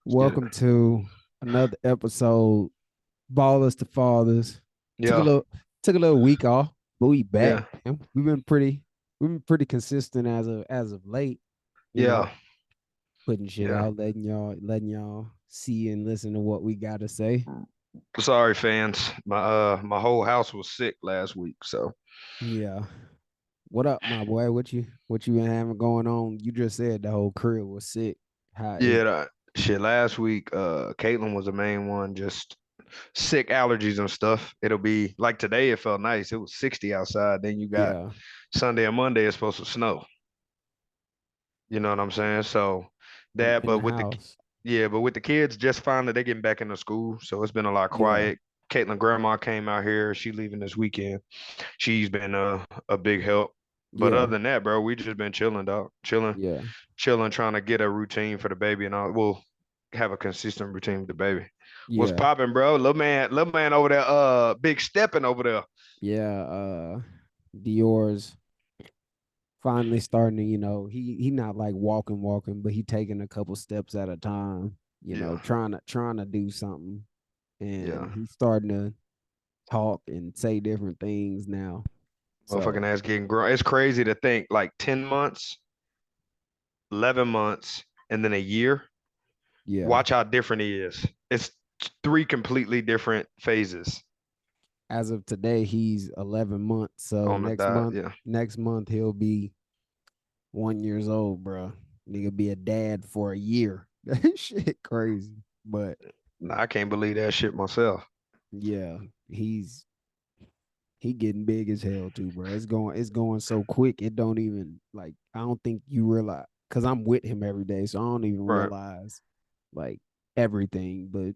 Get it. Welcome to another episode, Ballers to Fathers. Took a Yeah, little took a little week off, but we back, yeah, man. We've been pretty consistent as of late, you know, yeah, putting shit yeah. out, letting y'all see and listen to what we gotta say. Sorry, fans. My whole house was sick last week, so Yeah. What up, my boy? What you been having going on? You just said the whole crib was sick. How is yeah. Shit, last week, Caitlin was the main one, just sick allergies and stuff. It'll be like today. It felt nice. It was 60 outside. Then you got yeah, Sunday and Monday. It's supposed to snow. You know what I'm saying? So that, in but the with the house. yeah, but with the kids, just fine that they're getting back into school. So it's been a lot Yeah, quiet. Caitlin grandma came out here. She leaving this weekend. She's been a big help. But yeah, other than that, bro, we just been chilling, dog. yeah, Chilling, trying to get a routine for the baby and all. We'll have a consistent routine with the baby. What's yeah. popping, bro? Little man over there, big stepping over there. Yeah, Dior's finally starting to, he not like walking, but he taking a couple steps at a time, Yeah, trying to do something. yeah. And he's starting to talk and say different things now. Motherfucking So ass getting grown. It's crazy to think like 10 months, 11 months, and then a year. yeah, Watch how different he is. It's three completely different phases as of today, he's 11 months. So on the next dot. month, Yeah. next month he'll be 1 years old, bro. Nigga be a dad for a year. That shit crazy. But Nah, I can't believe that shit myself. yeah, he's he getting big as hell too, bro. It's going so quick. It don't even like I don't think you realize because I'm with him every day, so I don't even Right. realize like everything. But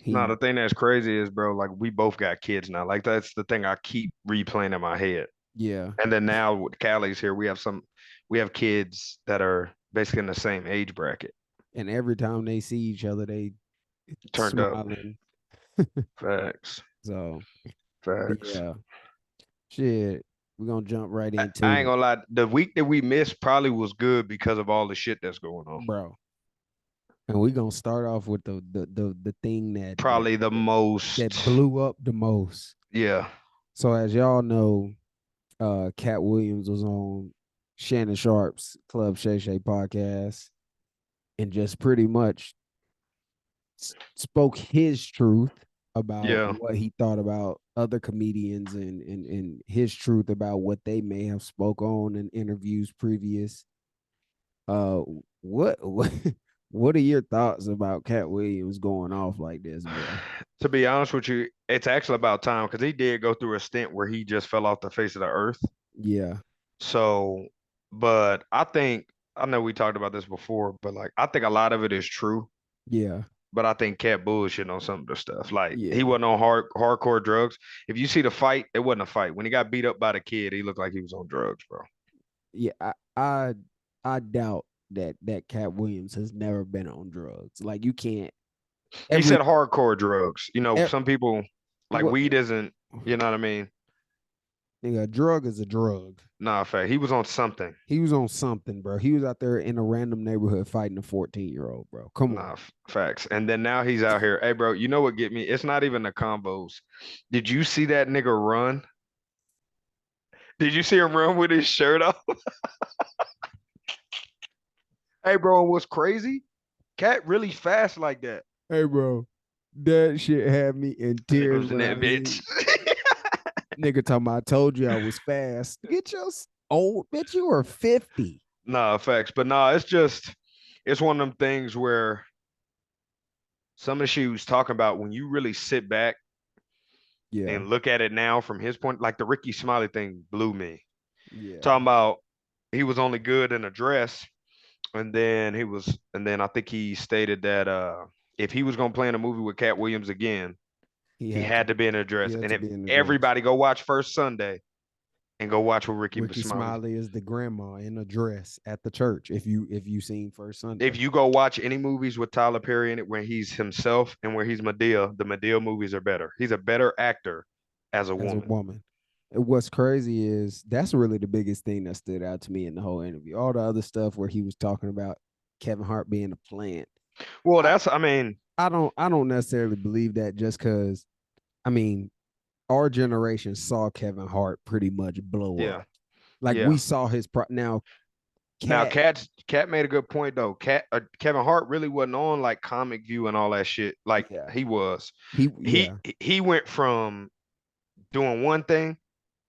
No, he, the thing that's crazy is, bro, like we both got kids now. Like that's the thing I keep replaying in my head. yeah, And then now with Callie's here, we have kids that are basically in the same age bracket. and every time they see each other, they Turned up. smiling. Facts. So, but Facts. yeah, shit, we're gonna jump right I ain't into it, gonna lie. The week that we missed probably was good because of all the shit that's going on. bro. And we're gonna start off with the thing that that Probably the that most, blew up the most. yeah, So as y'all know, Katt Williams was on Shannon Sharp's Club Shay Shay podcast and just pretty much spoke his truth about yeah. what he thought about other comedians and his truth about what they may have spoke on in interviews previous. Uh, what what are your thoughts about Katt Williams going off like this, bro? To be honest with you, it's actually about time because he did go through a stint where he just fell off the face of the earth. Yeah, So, but I know we talked about this before, but like I think a lot of it is true. yeah, But I think Cat bullshit on some of the stuff. Like he yeah, wasn't on hardcore drugs. If you see the fight, it wasn't a fight. When he got beat up by the kid, he looked like he was on drugs, bro. yeah. I doubt that Katt Williams has never been on drugs. Like you can't He every said hardcore drugs. You know, e- some people like what weed isn't, you know what I mean? nigga, a drug is a drug. Nah, fact. He was on something. He was on something, bro. He was out there in a random neighborhood fighting a 14-year-old, bro. Come on. Nah, facts. And then now he's out here. Hey, bro, you know what get me? It's not even the combos. Did you see that nigga run? Did you see him run with his shirt off? Hey, bro, and what's crazy? Cat really fast like that. Hey, bro. That shit had me in That nigga tears was in when I that seen bitch. nigga talking about I told you I was fast. Get your old bitch, you were 50. Nah, facts. But nah, it's one of them things where some of the shit he was talking about, when you really sit back Yeah. and look at it now from his point, like the Ricky Smiley thing blew me. Yeah. Talking about he was only good in a dress, and then I think he stated that if he was gonna play in a movie with Cat Williams again, He he had to had to be in a he dress. had And to if be in the dress. everybody go watch First Sunday and go watch with Ricky Ricky Smiley. Smiley is the grandma in a dress at the church. If you seen First If Sunday you go watch any movies with Tyler Perry in it where he's himself and where he's Medea, the Medea movies are better. He's a better actor as a as a woman. woman. And what's crazy is that's really the biggest thing that stood out to me in the whole interview. All the other stuff where he was talking about Kevin Hart being a plant. Well, I, that's I mean, I don't necessarily believe that just because I mean our generation saw Kevin Hart pretty much blow yeah, up. Like yeah. we saw his now Now, Cat, Cat made a good point though. Kevin Hart really wasn't on like Comic View and all that shit like yeah, he was. yeah, He went from doing one thing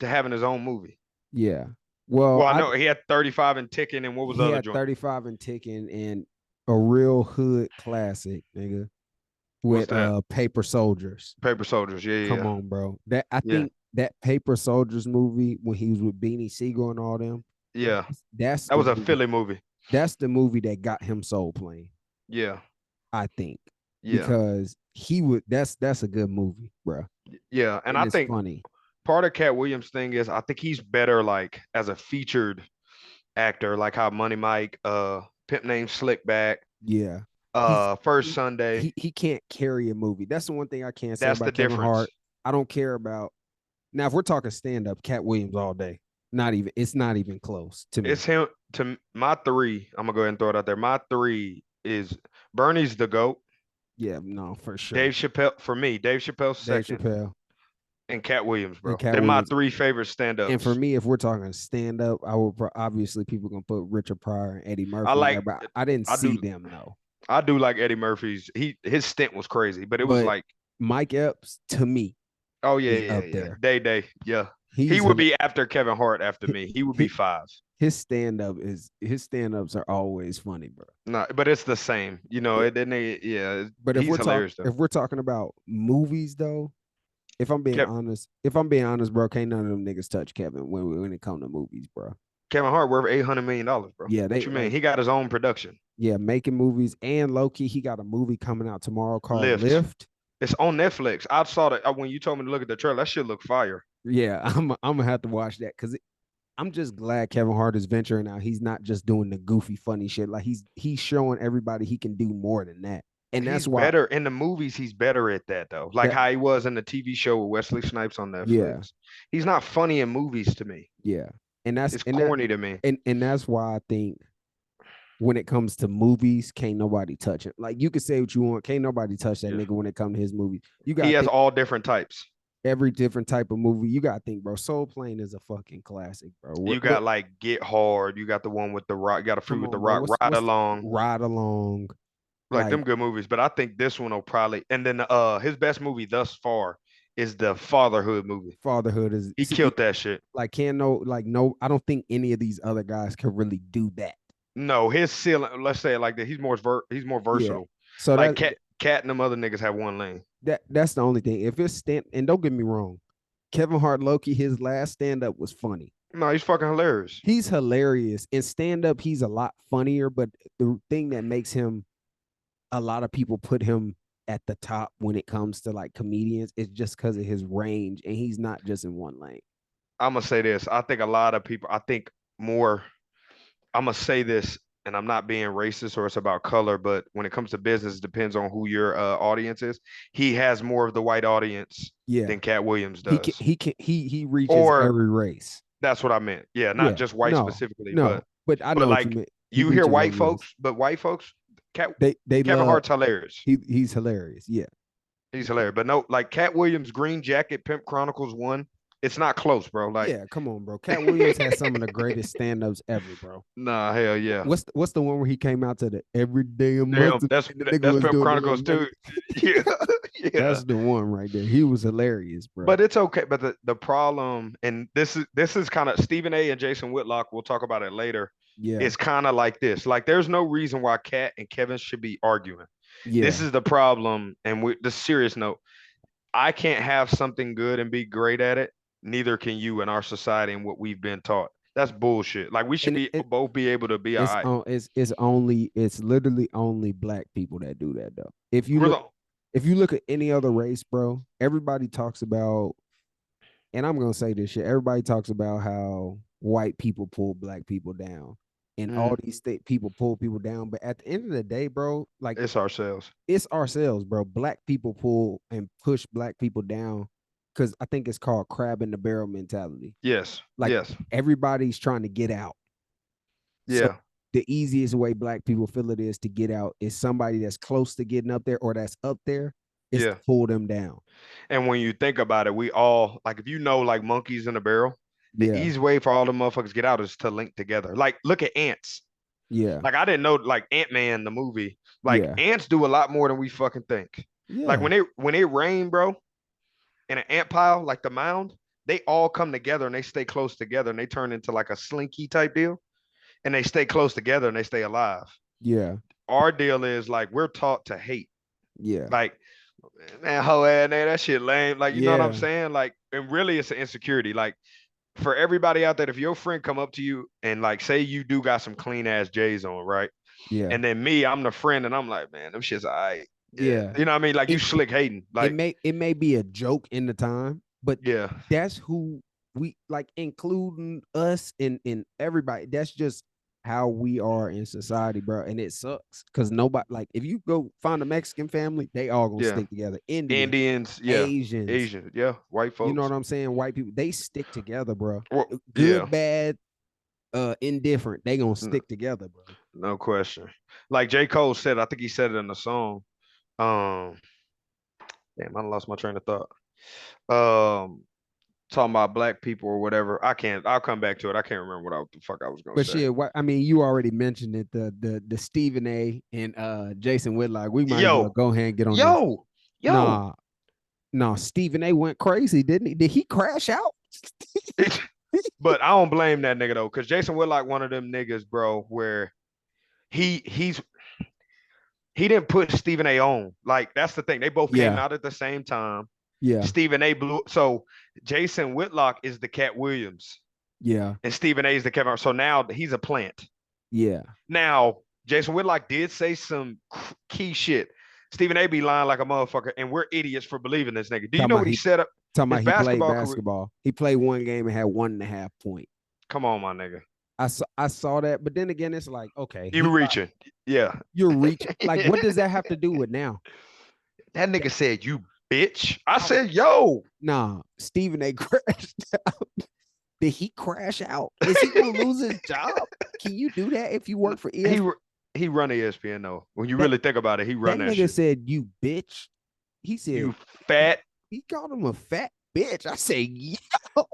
to having his own movie. yeah. Well, Well, I I know he had 35 and Ticking, and what was the he other had joint? 35 and ticking and a real hood classic, nigga, What's with that? Paper Soldiers. Paper Soldiers. Yeah, Come yeah, on, bro. That I yeah, think that Paper Soldiers movie when he was with Beanie Siegel and all them, yeah. that's That the was a movie. Philly movie. That's the movie that got him soul plane, Yeah, I think. yeah, Because he would that's a good movie, bro. yeah. And And I it's think funny. part of Cat Williams' thing is I think he's better like as a featured actor, like how Money Mike, Pimp Named Slickback, Yeah. He's First he Sunday. he can't carry a movie. That's the one thing I can't say That's the about Kevin difference. Hart. I don't care about now if we're talking stand up, Cat Williams all day. Not even it's not even close to It's me. him to my three. I'm gonna go ahead and throw it out there. My three is Bernie's the GOAT. Yeah, no, for Dave sure. Chappelle for me. Dave Chappelle Dave second, Chappelle and Cat Williams, and bro. Cat They're my Williams. three favorite And for stand-ups. me, if we're talking stand up, I would obviously people gonna put Richard Pryor and Eddie I Murphy in there, like. but I didn't I see do. them though. I do like Eddie Murphy's. His stint was crazy, but it was But like, Mike Epps to me oh yeah, is yeah, up yeah. there. Day. Yeah. He He's would be after Kevin Hart after he, me. He would be he, five. his stand ups are always funny, bro. No, but it's the same. You know, Yeah. it didn't. Yeah, But he's hilarious though. if we're talking about movies though, Kev, if I'm being honest, bro, can't none of them niggas touch Kevin when it come to movies, bro. Kevin Hart worth $800 million, bro. Yeah, What they you mean? like He got his own production. yeah, making movies and low key, he got a movie coming out tomorrow called Lift. Lift. It's on Netflix. I saw that when you told me to look at the trailer. That shit look fire. Yeah, I'm gonna have to watch that because I'm just glad Kevin Hart is venturing out. He's not just doing the goofy, funny shit. Like he's showing everybody he can do more than that, and He's that's why better in the movies. He's better at that though. Like that how he was in the TV show with Wesley Snipes on yeah Netflix. He's not funny in movies to me. yeah, and that's It's corny to me. and that's why I think when it comes to movies, can't nobody touch it. Like you can say what you want, can't nobody touch that Yeah. nigga when it comes to his movies. You He gotta has think all different types. every different type of movie. You gotta think, bro. Soul Plane is a fucking classic, bro. You got like Get Hard. You got the one with the rock. You got a Free Come with the on, bro. Rock. Ride What's the Along. ride along? Like Like them good movies. But I think this one will probably. And then his best movie thus far is the Fatherhood movie. fatherhood is He see, killed that shit. like can no like no. I don't think any of these other guys can really do that. No, his ceiling. Let's say it like that. He's more Yeah. versatile. So Like Cat and them other niggas have one lane. that's the only thing. If it's stand and don't get me wrong, Kevin Hart Loki, his last stand up was funny. No, he's fucking hilarious. He's hilarious. In stand up, he's a lot funnier. But the thing that makes him, a lot of people put him at the top when it comes to like comedians is just because of his range, and he's not just in one lane. I'm gonna say this. I think a lot of people. I think more. I'm gonna say this, and I'm not being racist or it's about color, but when it comes to business, it depends on who your audience is. He has more of the white audience Yeah, than Cat Williams does. he reaches Or every race. that's what I meant. Yeah, not Yeah, just white no, specifically, no, but I but know what you like meant. He you hear reaches white every race. folks, but white folks, Cat They Kevin love Hart's hilarious. he's hilarious. Yeah, He's hilarious. But no, like Cat Williams' Green Jacket, Pimp Chronicles 1, it's not close, bro. Like, yeah. Come on, bro. Cat Williams has some of the greatest stand ups ever, bro. nah, hell yeah. What's the one where he came out to the every day a Damn, month and the nigga that's was Pimp doing the Chronicles little money? too. Yeah, yeah. That's the one right there. He was hilarious, bro. But it's okay. But the problem, and this is kind of Stephen A. and Jason Whitlock. We'll talk about it later. Yeah, It's kind of like this. Like, there's no reason why Cat and Kevin should be arguing. This yeah. is the problem. And the serious note, I can't have something good and be great at it. Neither can you in our society and what we've been taught. That's bullshit. Like, we should And be both be able to be all it's right. on it's literally only black people that do that though. We're If you look at any other race, bro, everybody talks about, and I'm gonna say this shit. Everybody talks about how white people pull black people down, and all these people pull people down. But at the end of the day, bro, like It's ourselves. it's ourselves, bro. Black people pull and push black people down because I think it's called crab in the barrel mentality. Yes. Like Yes. everybody's trying to get out. So Yeah. the easiest way black people feel it is to get out is somebody that's close to getting up there or that's up there is to Yeah. pull them down. And when you think about it, we all like if you know like monkeys in a barrel, the Yeah. easy way for all the motherfuckers to get out is to link together. Like look at ants. Yeah. Like I didn't know like Ant-Man the movie. Like Yeah. ants do a lot more than we fucking think. Like Yeah. when it rain, bro, in an ant pile, like the mound, they all come together and they stay close together and they turn into like a slinky type deal. And they stay close together and they stay alive. Yeah. Our deal is like we're taught to hate. Yeah. Like, man, hoe ass nigga, that shit lame. Like, you know what I'm Yeah. saying? Like, and really it's an insecurity. Like, for everybody out there, if your friend come up to you and like say you do got some clean ass J's on, right? Yeah. And then me, I'm the friend, and I'm like, man, them shit's all right. Yeah. Yeah. You know what I mean? Like you It slick hating. Like, it may be a joke in the time, but yeah. that's who we like, including us in everybody. That's just how we are in society, bro. And it sucks because nobody, like, if you go find a Mexican family, they all gonna Yeah. stick together. Indian, Indians, yeah. Asians, Asian, yeah. White you know folks. what I'm saying? White people, they stick together, bro. Well, yeah. Good, bad, indifferent, they gonna stick together, bro. No question. Like J. Cole said, I think he said it in the song. Um, damn, I lost my train of thought. Um, talking about black people or whatever. I can't. I'll come back to it. I can't remember what the fuck I was gonna But say. shit, what I mean, you already mentioned it. The Stephen A. and Jason Whitlock. We might as well Yo, go ahead and get on this. yo, yo. Nah, nah. Stephen A. went crazy, didn't he? Did he crash out? But I don't blame that nigga though, because Jason Whitlock, one of them niggas, bro, where he's he didn't put Stephen A. on. Like that's the thing. They both came Yeah, out at the same time. yeah, Stephen A. blew. So Jason Whitlock is the Katt Williams, yeah, and Stephen A. is the Kevin. So now he's a plant. yeah. Now Jason Whitlock did say some key shit. Stephen A. be lying like a motherfucker, and we're idiots for believing this nigga. Do you Talking know about what he set up? His he played basketball career. basketball. He played one game and had 1.5 point. Come on, my nigga. I saw that, but then again, it's like, okay, You reaching. Yeah. you're reaching. Like, what does that have to do with now? That nigga said, you bitch. I said, yo. Nah, Stephen A. crashed out. Did he crash out? Is he gonna lose his job? Can you do that if you work for ESPN? He run ESPN though. When you That, really think about it, he run that that nigga shit. said, "You bitch." He said, You fat. He called him a fat bitch. I say, yo,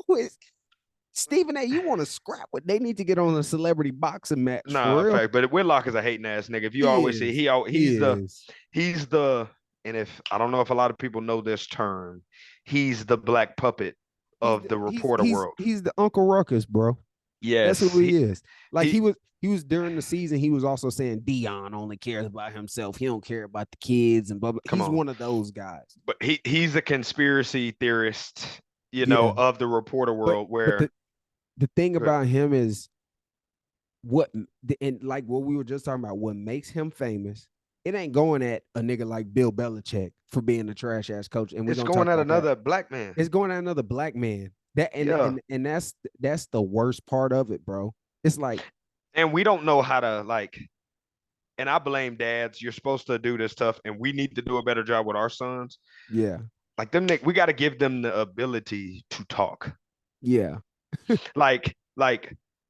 Stephen A. You want to scrap what they need to get on a celebrity boxing match Nah, for real? fact. But Whitlock is a hating ass nigga. If you He always see is. he's the and if I don't know if a lot of people know this term, he's the black puppet of the reporter world. He's the Uncle Ruckus, bro. That's Yes. who he is. Like he he was during the season. He was also saying Dion only cares about himself. He don't care about the kids and blah blah. come He's on. one of those guys. But he's a conspiracy theorist, you Yeah. know, of the reporter world where the thing about him is what and like what we were just talking about, what makes him famous, it ain't going at a nigga like Bill Belichick for being a trash ass coach. And we're it's gonna going talk at about another that. black man. It's going at another black man. That Yeah. and that's the worst part of it, bro. It's like, And we don't know how to like, and I blame dads. You're supposed to do this stuff, and we need to do a better job with our sons. yeah, Like them, we got to give them the ability to talk. yeah, Like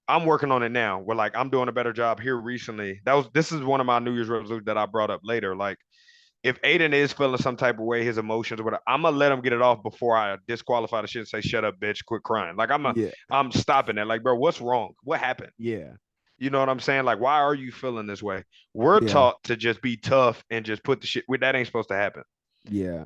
I'm working on it now. Where like I'm doing a better job here recently. This is one of my New Year's resolutions that I brought up later. Like if Aiden is feeling some type of way, his emotions, or whatever, I'm gonna let him get it off before I disqualify the shit and say, "Shut up, bitch, quit crying." Like yeah, I'm stopping that. Like, bro, what's wrong? What happened? yeah, You know what I'm saying? Like, why are you feeling this way? We're yeah, taught to just be tough and just put the shit. That ain't supposed to happen. yeah.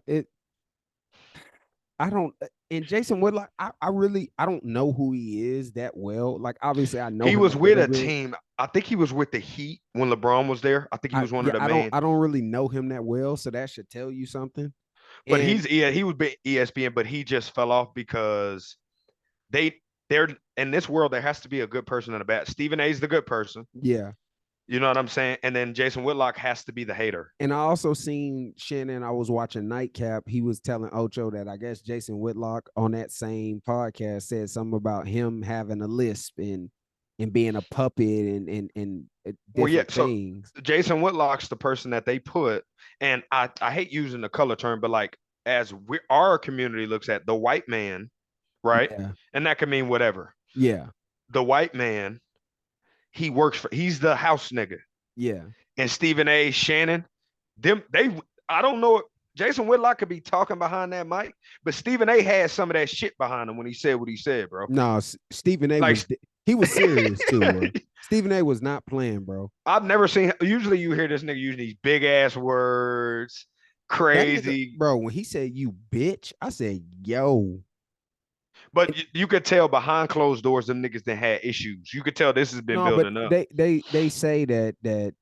I don't. And Jason Whitlock, I really I don't know who he is that well. Like obviously I know He him was a with little a bit. team. I think he was with the Heat when LeBron was there. I think he was one of the main. I don't really know him that well, so that should tell you something. But And he was ESPN, but he just fell off because they're in this world. There has to be a good person and a bad. Stephen A. is the good person. yeah, You know what I'm saying? And then Jason Whitlock has to be the hater. and I also seen Shannon. I was watching Nightcap. He was telling Ocho that I guess Jason Whitlock on that same podcast said something about him having a lisp and being a puppet and different things. So Jason Whitlock's the person that they put, and I hate using the color term, but like as our community looks at the white man, right? Yeah. And that can mean whatever. Yeah. The white man, he's the house nigga. Yeah. And Stephen A. Shannon, I don't know. Jason Whitlock could be talking behind that mic, but Stephen A. had some of that shit behind him when he said what he said, bro. No, Stephen A. Like, he was serious too, bro. Stephen A. was not playing, bro. I've never seen. Usually, you hear this nigga using these big ass words, That nigga, crazy. bro, when he said you bitch, I said, yo. But you could tell behind closed doors, them niggas that had issues. You could tell this has been No, but building up. they say that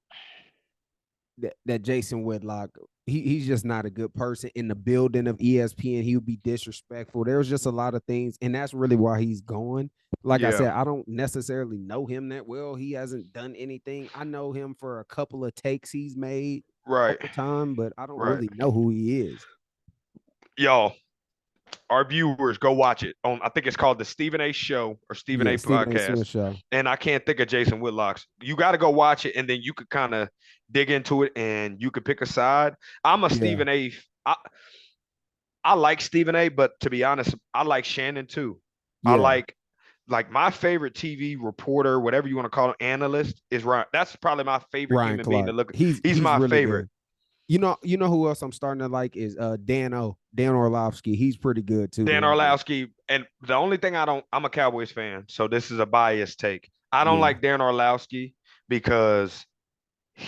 Jason Whitlock, he's just not a good person in the building of ESPN. He would be disrespectful. There was just a lot of things, and that's really why he's gone. Like I Yeah, said, I don't necessarily know him that well. He hasn't done anything. I know him for a couple of takes he's made right, over time, but I don't right. really know who he is. Y'all, our viewers, go watch it on. I think it's called the Stephen A. Show or Stephen Yeah, A. Stephen A. Podcast. Smith show. And I can't think of Jason Whitlock's. You got to go watch it, and then you could kind of dig into it, and you could pick a side. I'm a Yeah, Stephen A. I, I like Stephen A. But to be honest, I like Shannon too. I yeah. like my favorite TV reporter, whatever you want to call him, analyst is Ryan. That's probably my favorite Ryan human being to Clark. look at. He's He's my really favorite. good. You know who else I'm starting to like is Dan Orlovsky. He's pretty good too, Dan man. Like, Orlowski, and the only thing I'm a Cowboys fan, so this is a biased take. I don't yeah, like Dan Orlowski because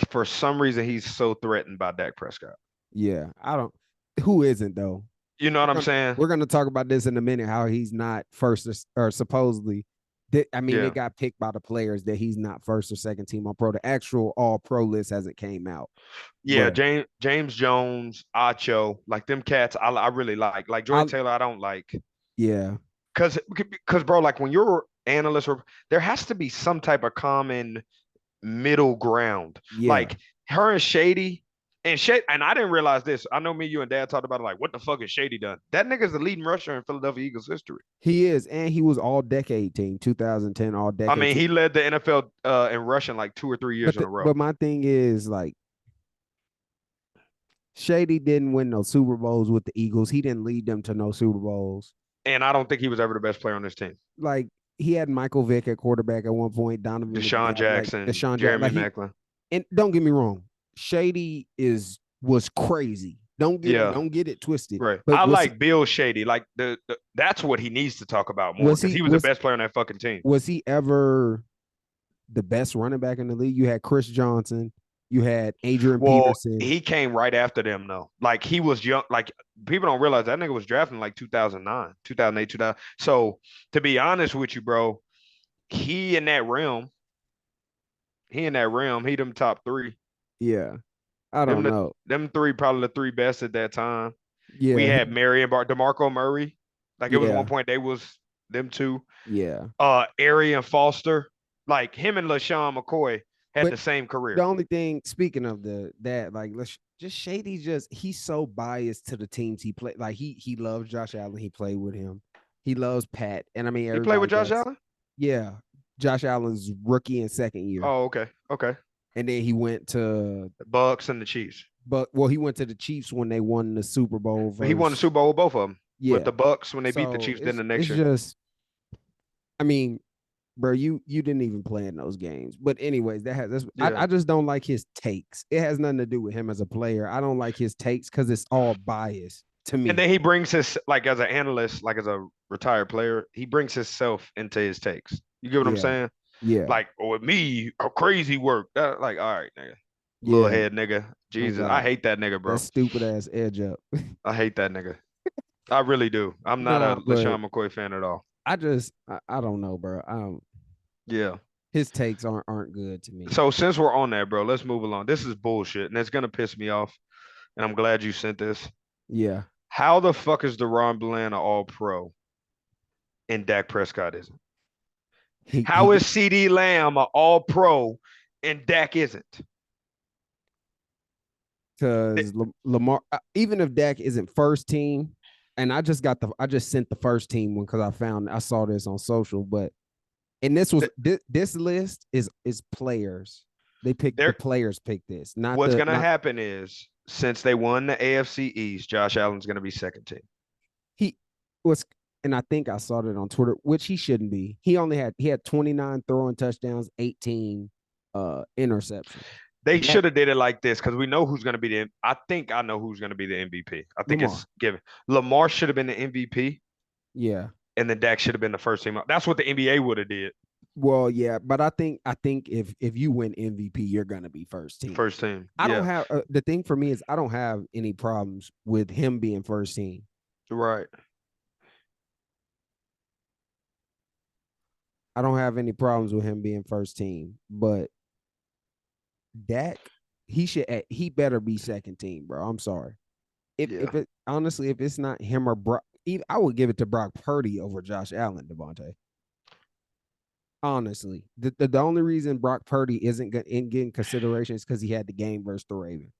for some reason he's so threatened by Dak Prescott. yeah. I don't. Who isn't though? You know what I'm saying? We're gonna talk about this in a minute. How he's not first or supposedly. I mean, Yeah. it got picked by the players that he's not first or second team all pro. The actual all pro list hasn't came out, Yeah, but James Jones, Acho, like them cats, I really like. Like I Jordan Taylor, I don't like. yeah, Cause bro, like when you're analyst, or there has to be some type of common middle ground. yeah. Like her and Shady. And I didn't realize this. I know me, you, and Dad talked about it. Like, what the fuck is Shady done? That nigga's the leading rusher in Philadelphia Eagles history. He is, and he was all decade team, 2010 all I decade mean, team. he led the NFL in rushing like 2 or 3 years in a row. But my thing is like Shady didn't win no Super Bowls with the Eagles. He didn't lead them to no Super Bowls. And I don't think he was ever the best player on this team. Like he had Michael Vick at quarterback at one point, Donovan Deshaun McNabb, like Jackson, Deshaun Jackson. Jeremy Like Maclin. and don't get me wrong, Shady was crazy. Yeah, Don't get it twisted. right. But I like Bill Shady. Like that's what he needs to talk about more because he was the best player on that fucking team. Was he ever the best running back in the league? You had Chris Johnson, you had Adrian Peterson. He came right after them though. Like he was young. Like people don't realize that nigga was drafted in like 2009, 2008, 2000. So to be honest with you, bro, he in that realm. He them top three. Yeah. I don't know. Them three probably the three best at that time. Yeah. We had Marion DeMarco Murray. Like it was Yeah. one point they was them two. Yeah. Arian Foster. Like him and LaShawn McCoy had the same career. The only thing, speaking of like let's just Shady, he's so biased to the teams he played. Like he loves Josh Allen. He played with him. He loves Pat. And I mean, he played with Josh Allen? Yeah. Josh Allen's rookie and second year. Oh, okay. Okay. And then he went to the Bucks and the Chiefs. But he went to the Chiefs when they won the Super Bowl. He won the Super Bowl with both of them. Yeah. With the Bucks when they beat the Chiefs. Then the next year. It's just, I mean, bro, you didn't even play in those games. But anyways, I just don't like his takes. It has nothing to do with him as a player. I don't like his takes because it's all biased to me. And then he brings his, like as an analyst, like as a retired player, he brings himself into his takes. You get what I'm saying? Yeah. Like, with me, a crazy work. Like, all right, nigga. Little head nigga. Jesus. I hate that nigga, bro. That stupid ass edge up. I hate that nigga. I really do. I'm not a LaShawn McCoy fan at all. I don't know, bro. Yeah. His takes aren't good to me. So since we're on that, bro, let's move along. This is bullshit, and it's gonna piss me off. And I'm glad you sent this. Yeah. How the fuck is DeRon Bland an all-pro and Dak Prescott isn't? How is CD Lamb an all-pro and Dak isn't? Because Lamar, even if Dak isn't first team, and I just sent the first team one because I saw this on social, but and this list is players. They picked the players pick this. Not what's gonna happen is since they won the AFC East, Josh Allen's gonna be second team. and I think I saw that on Twitter, which he shouldn't be. He had 29 throwing touchdowns, 18 interceptions. They That should have did it like this because we know who's going to be the. I think I know who's going to be the MVP. I think it's Lamar. given. Lamar should have been the MVP, Yeah. and then Dak should have been the first team. That's what the NBA would have did. Well, yeah, but I think if you win MVP, you're gonna be first team. First team. I don't Yeah. have the thing for me is I don't have any problems with him being first team. Right. I don't have any problems with him being first team, but Dak, he better be second team, bro. I'm sorry. Yeah. If it honestly, if it's not him or Brock, I would give it to Brock Purdy over Josh Allen, Devontae. Honestly, the only reason Brock Purdy isn't getting consideration is because he had the game versus the Ravens.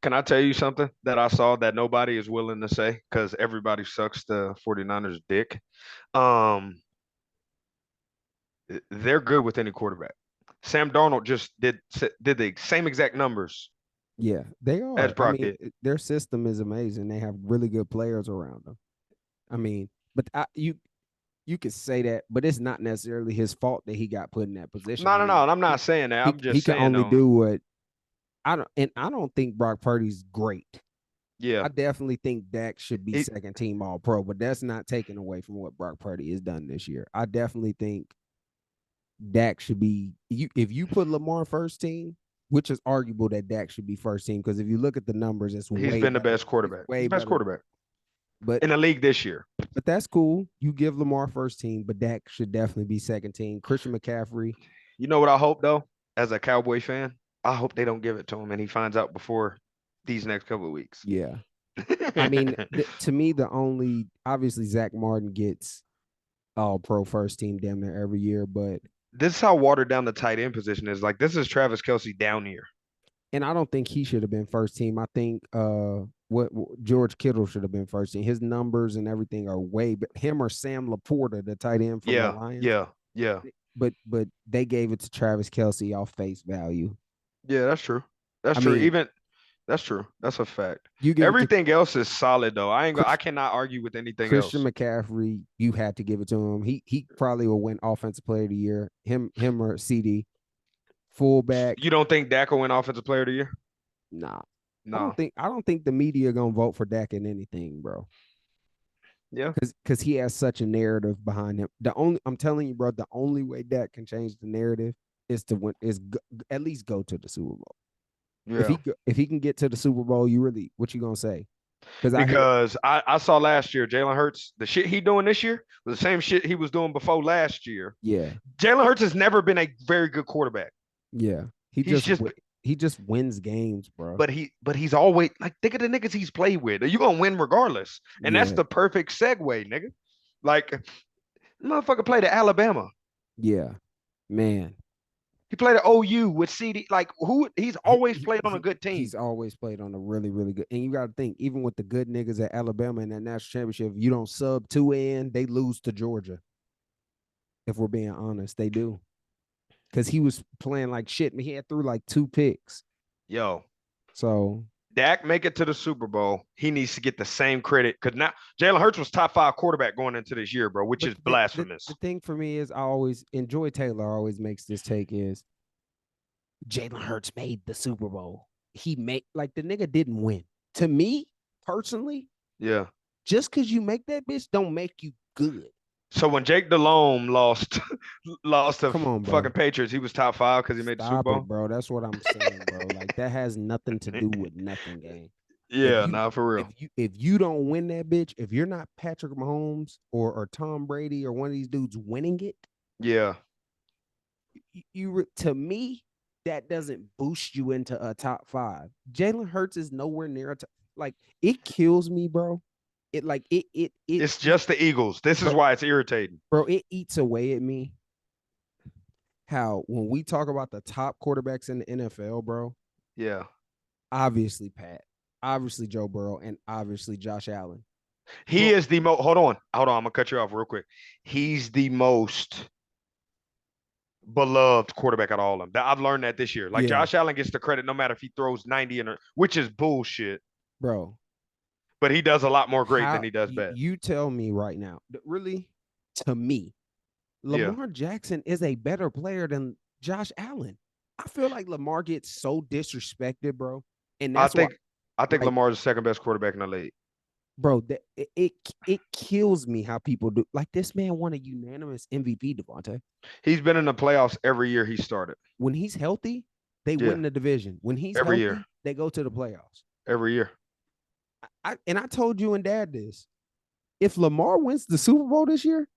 Can I tell you something that I saw that nobody is willing to say because everybody sucks the 49ers dick? Um, they're good with any quarterback. Sam Darnold just did the same exact numbers Yeah, they as are. I Brock mean, did. their system is amazing. They have really good players around them. I mean, but you could say that, but it's not necessarily his fault that he got put in that position. No, I no, no. mean, And I'm not saying that. I'm he just can saying only though. do what I don't think Brock Purdy's great. Yeah, I definitely think Dak should be it, second team All Pro, but that's not taken away from what Brock Purdy has done this year. I definitely think Dak should be if you put Lamar first team, which is arguable that Dak should be first team because if you look at the numbers, it's he's way been the better. best It's quarterback. He's way the best better. quarterback But in the league this year. that's cool. You give Lamar first team, but Dak should definitely be second team. Christian McCaffrey, You know what I hope though, as a Cowboy fan, I hope they don't give it to him and he finds out before these next couple of weeks. yeah. I mean, to me, the only obviously Zach Martin gets All Pro first team damn near every year, but This is how watered down the tight end position is. Like this is Travis Kelsey down here. and I don't think he should have been first team. I think what George Kittle should have been first team. His numbers and everything are way, but him or Sam Laporta, the tight end from the Yeah, Lions. yeah, yeah, But they gave it to Travis Kelsey off face value. yeah. That's true. That's I true. mean, Even that's true. That's a fact. you give it to Everything else is solid though. I Chris, cannot argue with anything Christian else. McCaffrey. You had to give it to him. He probably will win Offensive Player of the Year. Him or CD fullback. You don't think Dak will win Offensive Player of the Year? Nah, No. I don't think the media gonna vote for Dak in anything, bro. Yeah. Because he has such a narrative behind him. I'm telling you, bro, the only way Dak can change the narrative is to win at least go to the Super Bowl. Yeah. If he can get to the Super Bowl, you really what you gonna say? Because I saw last year Jalen Hurts, the shit he doing this year was the same shit he was doing before last year. Yeah, Jalen Hurts has never been a very good quarterback. yeah. He's just He just wins games, bro. but he's always like think of the niggas he's played with. You're gonna win regardless. And that's Yeah, the perfect segue, nigga. Like motherfucker played at Alabama. yeah, man. He played at OU with CD. Like who he's always played on a good team. He's always played on a really, really good. And you got to think, even with the good niggas at Alabama in that national championship, you don't sub two in, they lose to Georgia. If we're being honest, they do. Because he was playing like shit. He had threw like 2 picks. Yo, So Dak make it to the Super Bowl. He needs to get the same credit because now Jalen Hurts was top 5 quarterback going into this year, bro, which is blasphemous. The thing for me is I always enjoy Taylor always makes this take is Jalen Hurts made the Super Bowl. He made like the nigga didn't win. To me, personally, Yeah. just because you make that bitch don't make you good. So when Jake Delhomme lost to Come on, bro. fucking Patriots, he was top 5 because he made the Super Bowl. Bro. That's what I'm saying, bro. Like that has nothing to do with nothing, gang. Yeah, nah, for real. If you don't win that bitch, if you're not Patrick Mahomes or Tom Brady or one of these dudes winning it, Yeah. you to me that doesn't boost you into a top 5. Jalen Hurts is nowhere near a like it kills me, bro. It's just the Eagles. This is why it's irritating. Bro, it eats away at me. How when we talk about the top quarterbacks in the NFL, bro, Yeah. obviously Pat, obviously Joe Burrow, and obviously Josh Allen. He is the most hold on. I'm gonna cut you off real quick. He's the most beloved quarterback out of all of them. I've learned that this year. Like Josh Allen gets the credit no matter if he throws 90 which is bullshit. Bro. but he does a lot more great than How he does bad. you tell me right now, really, to me, Yeah. Lamar Jackson is a better player than Josh Allen. I feel like Lamar gets so disrespected, bro. And I that's why, think I think like, Lamar's the second best quarterback in the league. bro, it kills me how people do. Like, this man won a unanimous MVP, Devontae. He's been in the playoffs every year he started. When he's healthy, they Yeah, win the division. When he's every year, healthy, they go to the playoffs. every year. I told you and Dad this. If Lamar wins the Super Bowl this year,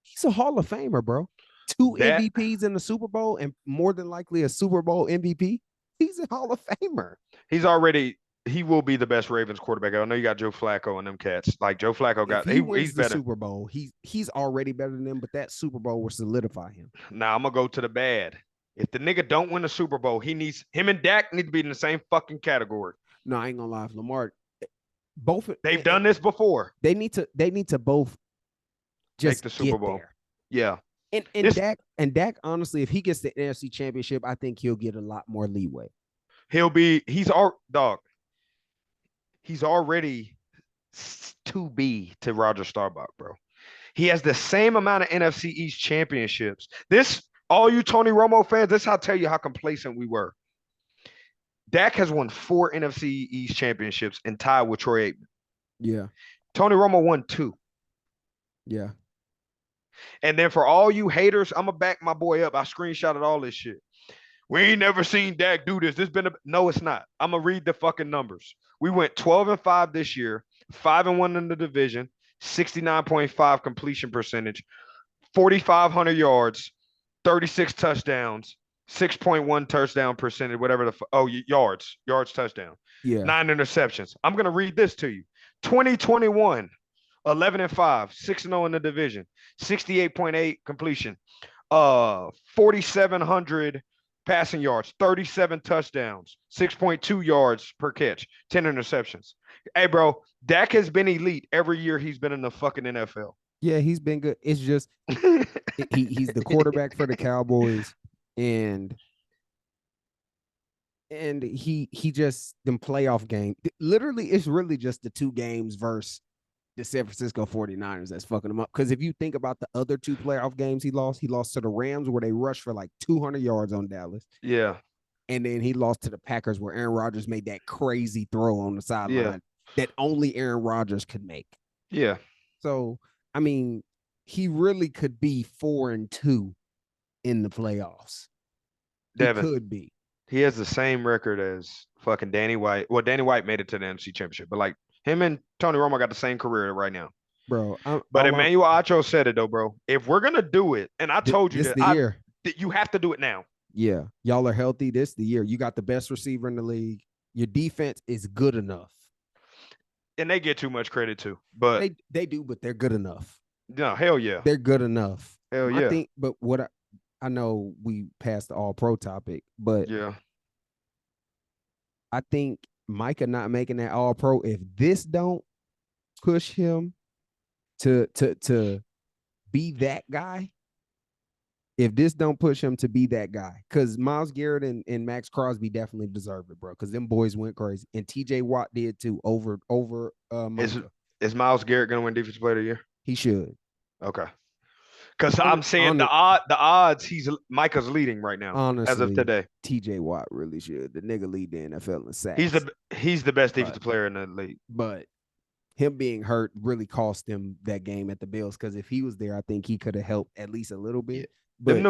he's a Hall of Famer, bro. Two That MVPs in the Super Bowl and more than likely a Super Bowl MVP. He's a Hall of Famer. he's already he will be the best Ravens quarterback. I know you got Joe Flacco and them cats. Like Joe Flacco If got he he's wins the better. Super Bowl, he's already better than them, but that Super Bowl will solidify him. Now I'm gonna go to the bad. If the nigga don't win the Super Bowl, him and Dak need to be in the same fucking category. No, I ain't gonna lie. If Lamar, both They've done this before. they need to both Make just the Super get Bowl. there. Yeah. And This Dak, honestly, if he gets the NFC Championship, I think he'll get a lot more leeway. he's our dog. He's already 2B to Roger Starbuck, bro. He has the same amount of NFC East championships. This, all you Tony Romo fans, this I'll tell you how complacent we were. Dak has won 4 NFC East championships and tied with Troy Aikman. Yeah, Tony Romo won 2. yeah, And then for all you haters, I'm gonna back my boy up. I screenshotted all this shit. We ain't never seen Dak do this. This been no, it's not. I'm gonna read the fucking numbers. We went 12-5 this year, 5-1 in the division, 69.5 completion percentage, 4,500 yards, 36 touchdowns, 6.1 touchdown percentage, whatever yards touchdown, yeah, 9 interceptions. I'm gonna read this to you. 2021, 11-5, 6-0 in the division, 68.8 completion, 4,700 passing yards, 37 touchdowns, 6.2 yards per catch, 10 interceptions. Hey, bro, Dak has been elite every year he's been in the fucking NFL. yeah. He's been good. It's just he's the quarterback for the Cowboys, and he just them playoff game. Literally, it's really just the 2 games versus the San Francisco 49ers that's fucking him up. Because if you think about the other 2 playoff games he lost to the Rams where they rushed for like 200 yards on Dallas. Yeah. And then he lost to the Packers where Aaron Rodgers made that crazy throw on the sideline that only Aaron Rodgers could make. Yeah. So, I mean, he really could be 4-2 in the playoffs. Devin, He could be. he has the same record as fucking Danny White. Well, Danny White made it to the NFC Championship, but like him and Tony Romo got the same career right now. Bro, But Emmanuel Acho said it though, bro. If we're gonna do it, and I told you this the year. that you have to do it now. Yeah, y'all are healthy. This the year. You got the best receiver in the league. Your defense is good enough. And they get too much credit too. But they do, but they're good enough. no, hell yeah. They're good enough. Hell yeah. I think, but what I know we passed the all pro topic, but yeah, I think Micah not making that all pro, if this don't push him to be that guy, if this don't push him to be that guy, because Myles Garrett and Max Crosby definitely deserve it, bro. Because them boys went crazy, and TJ Watt did too. Over is Myles Garrett gonna win Defensive Player of the Year? He should. Okay. Because I'm saying the odds Micah's leading right now. Honestly, as of today. TJ Watt really should. The nigga lead the NFL in sacks. He's the best defensive player in the league. But him being hurt really cost him that game at the Bills. Because if he was there, I think he could have helped at least a little bit. Yeah. But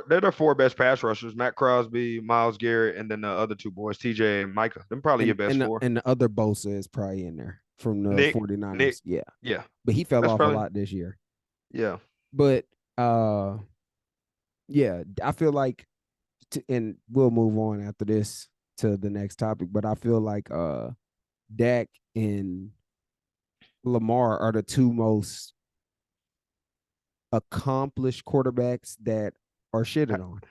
they're the 4 best pass rushers: Matt Crosby, Myles Garrett, and then the other 2 boys, TJ and Micah. Them probably your best 4. And the other Bosa is probably in there from the 49ers. Yeah. But he fell off a lot this year. Yeah. But yeah, I feel like, and we'll move on after this to the next topic, but I feel like Dak and Lamar are the 2 most accomplished quarterbacks that are shitted on.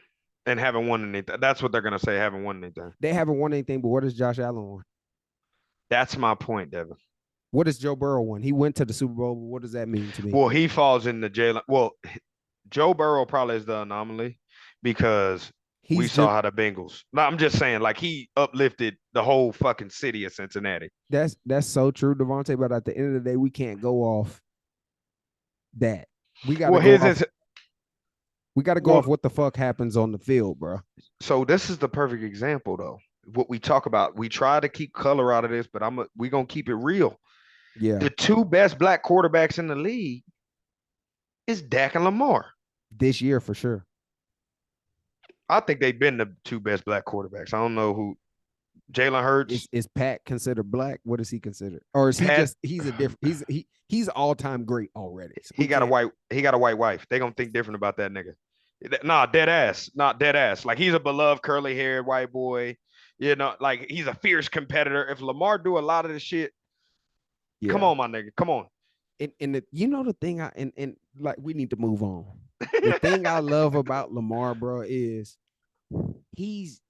And haven't won anything. That's what they're going to say, haven't won anything. They haven't won anything, but what has Josh Allen won? That's my point, Devin. What does Joe Burrow won? He went to the Super Bowl, but what does that mean to me? Well, he falls in the Jalen. Well, Joe Burrow probably is the anomaly because we He's saw just how the Bengals. No, I'm just saying, like he uplifted the whole fucking city of Cincinnati. that's so true, Devontae. But at the end of the day, we can't go off that. We got to Well, go his off. is We got to go off well. what the fuck happens on the field, bro. So this is the perfect example, though. What we talk about, we try to keep color out of this, but we gonna keep it real. Yeah, The two best black quarterbacks in the league is Dak and Lamar. this year for sure. I think they've been the two best black quarterbacks. I don't know who. Jalen Hurts, Is Pat considered black? What is he considered? Or is he Pat. just he's a different he's all time great already. So He we got a can't. white wife. They gonna think different about that nigga. Nah, dead ass. Not dead ass. Like he's a beloved curly haired white boy. You know, like he's a fierce competitor. If Lamar do a lot of this shit, come Yeah. on, my nigga. Come on. And you know the thing and like we need to move on. The thing I love about Lamar, bro, is he's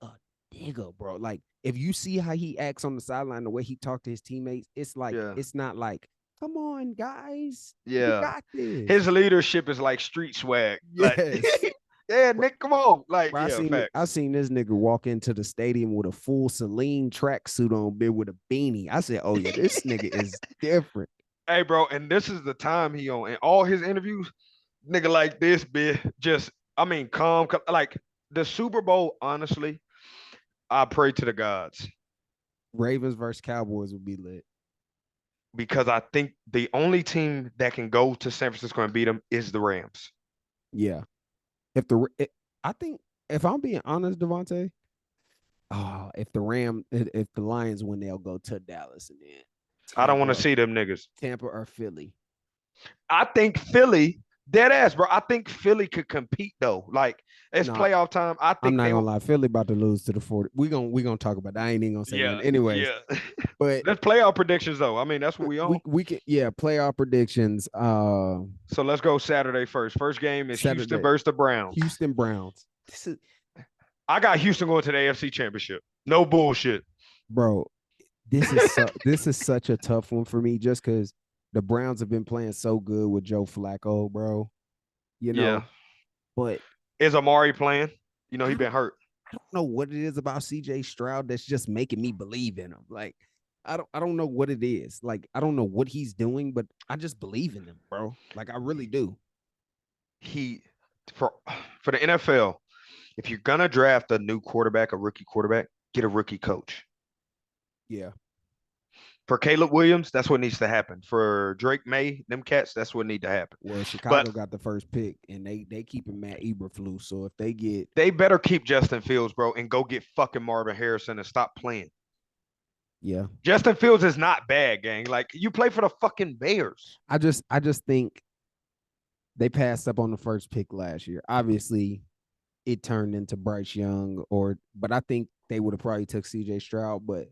a nigga, bro. Like if you see how he acts on the sideline, the way he talked to his teammates, it's like Yeah. it's not like, come on, guys, we Yeah. got this. His leadership is like street swag. Like, Yes. yeah, Nick, come on. Like, Bro, yeah, I facts. seen this nigga walk into the stadium with a full Celine tracksuit on, bit with a beanie. I said, "Oh yeah, this nigga is different." Hey, bro, and this is the time he on. In all his interviews, nigga like this, bitch, just, I mean, calm. Like, the Super Bowl, honestly, I pray to the gods Ravens versus Cowboys would be lit. because I think the only team that can go to San Francisco and beat them is the Rams. Yeah. If the I think if I'm being honest, Devontae, if the Lions win, they'll go to Dallas and then I don't want to Tampa, see them niggas. Tampa or Philly. I think Philly, dead ass, bro. I think Philly could compete though. Like it's No, playoff time. I I'm think not they gonna will. lie. Philly about to lose to the 40. We gonna talk about that. I ain't even gonna say Yeah, nothing. Anyways, yeah. but That's playoff predictions though. I mean, that's what we on. we can yeah, playoff predictions. So let's go Saturday first. First game is Houston Saturday, versus the Browns. Houston Browns. This is I got Houston going to the AFC Championship. No bullshit. bro. This is such a tough one for me just because the Browns have been playing so good with Joe Flacco, bro. You Yeah. know, but Is Amari playing? You know, he I been don't hurt. I don't know what it is about CJ Stroud that's just making me believe in him. Like I don't know what it is. Like I don't know what he's doing, but I just believe in him, bro. Like I really do. He for for the NFL, if you're gonna draft a new quarterback, a rookie quarterback, get a rookie coach. Yeah. For Caleb Williams, that's what needs to happen. For Drake May, them cats, that's what need to happen. Well, But Chicago got the first pick, and they keeping Matt Eberflus. So if they get they better keep Justin Fields, bro, and go get fucking Marvin Harrison and stop playing. yeah, Justin Fields is not bad, gang. Like you play for the fucking Bears. I just think they passed up on the first pick last year. Obviously, it turned into Bryce Young, but I think they would have probably took CJ Stroud. But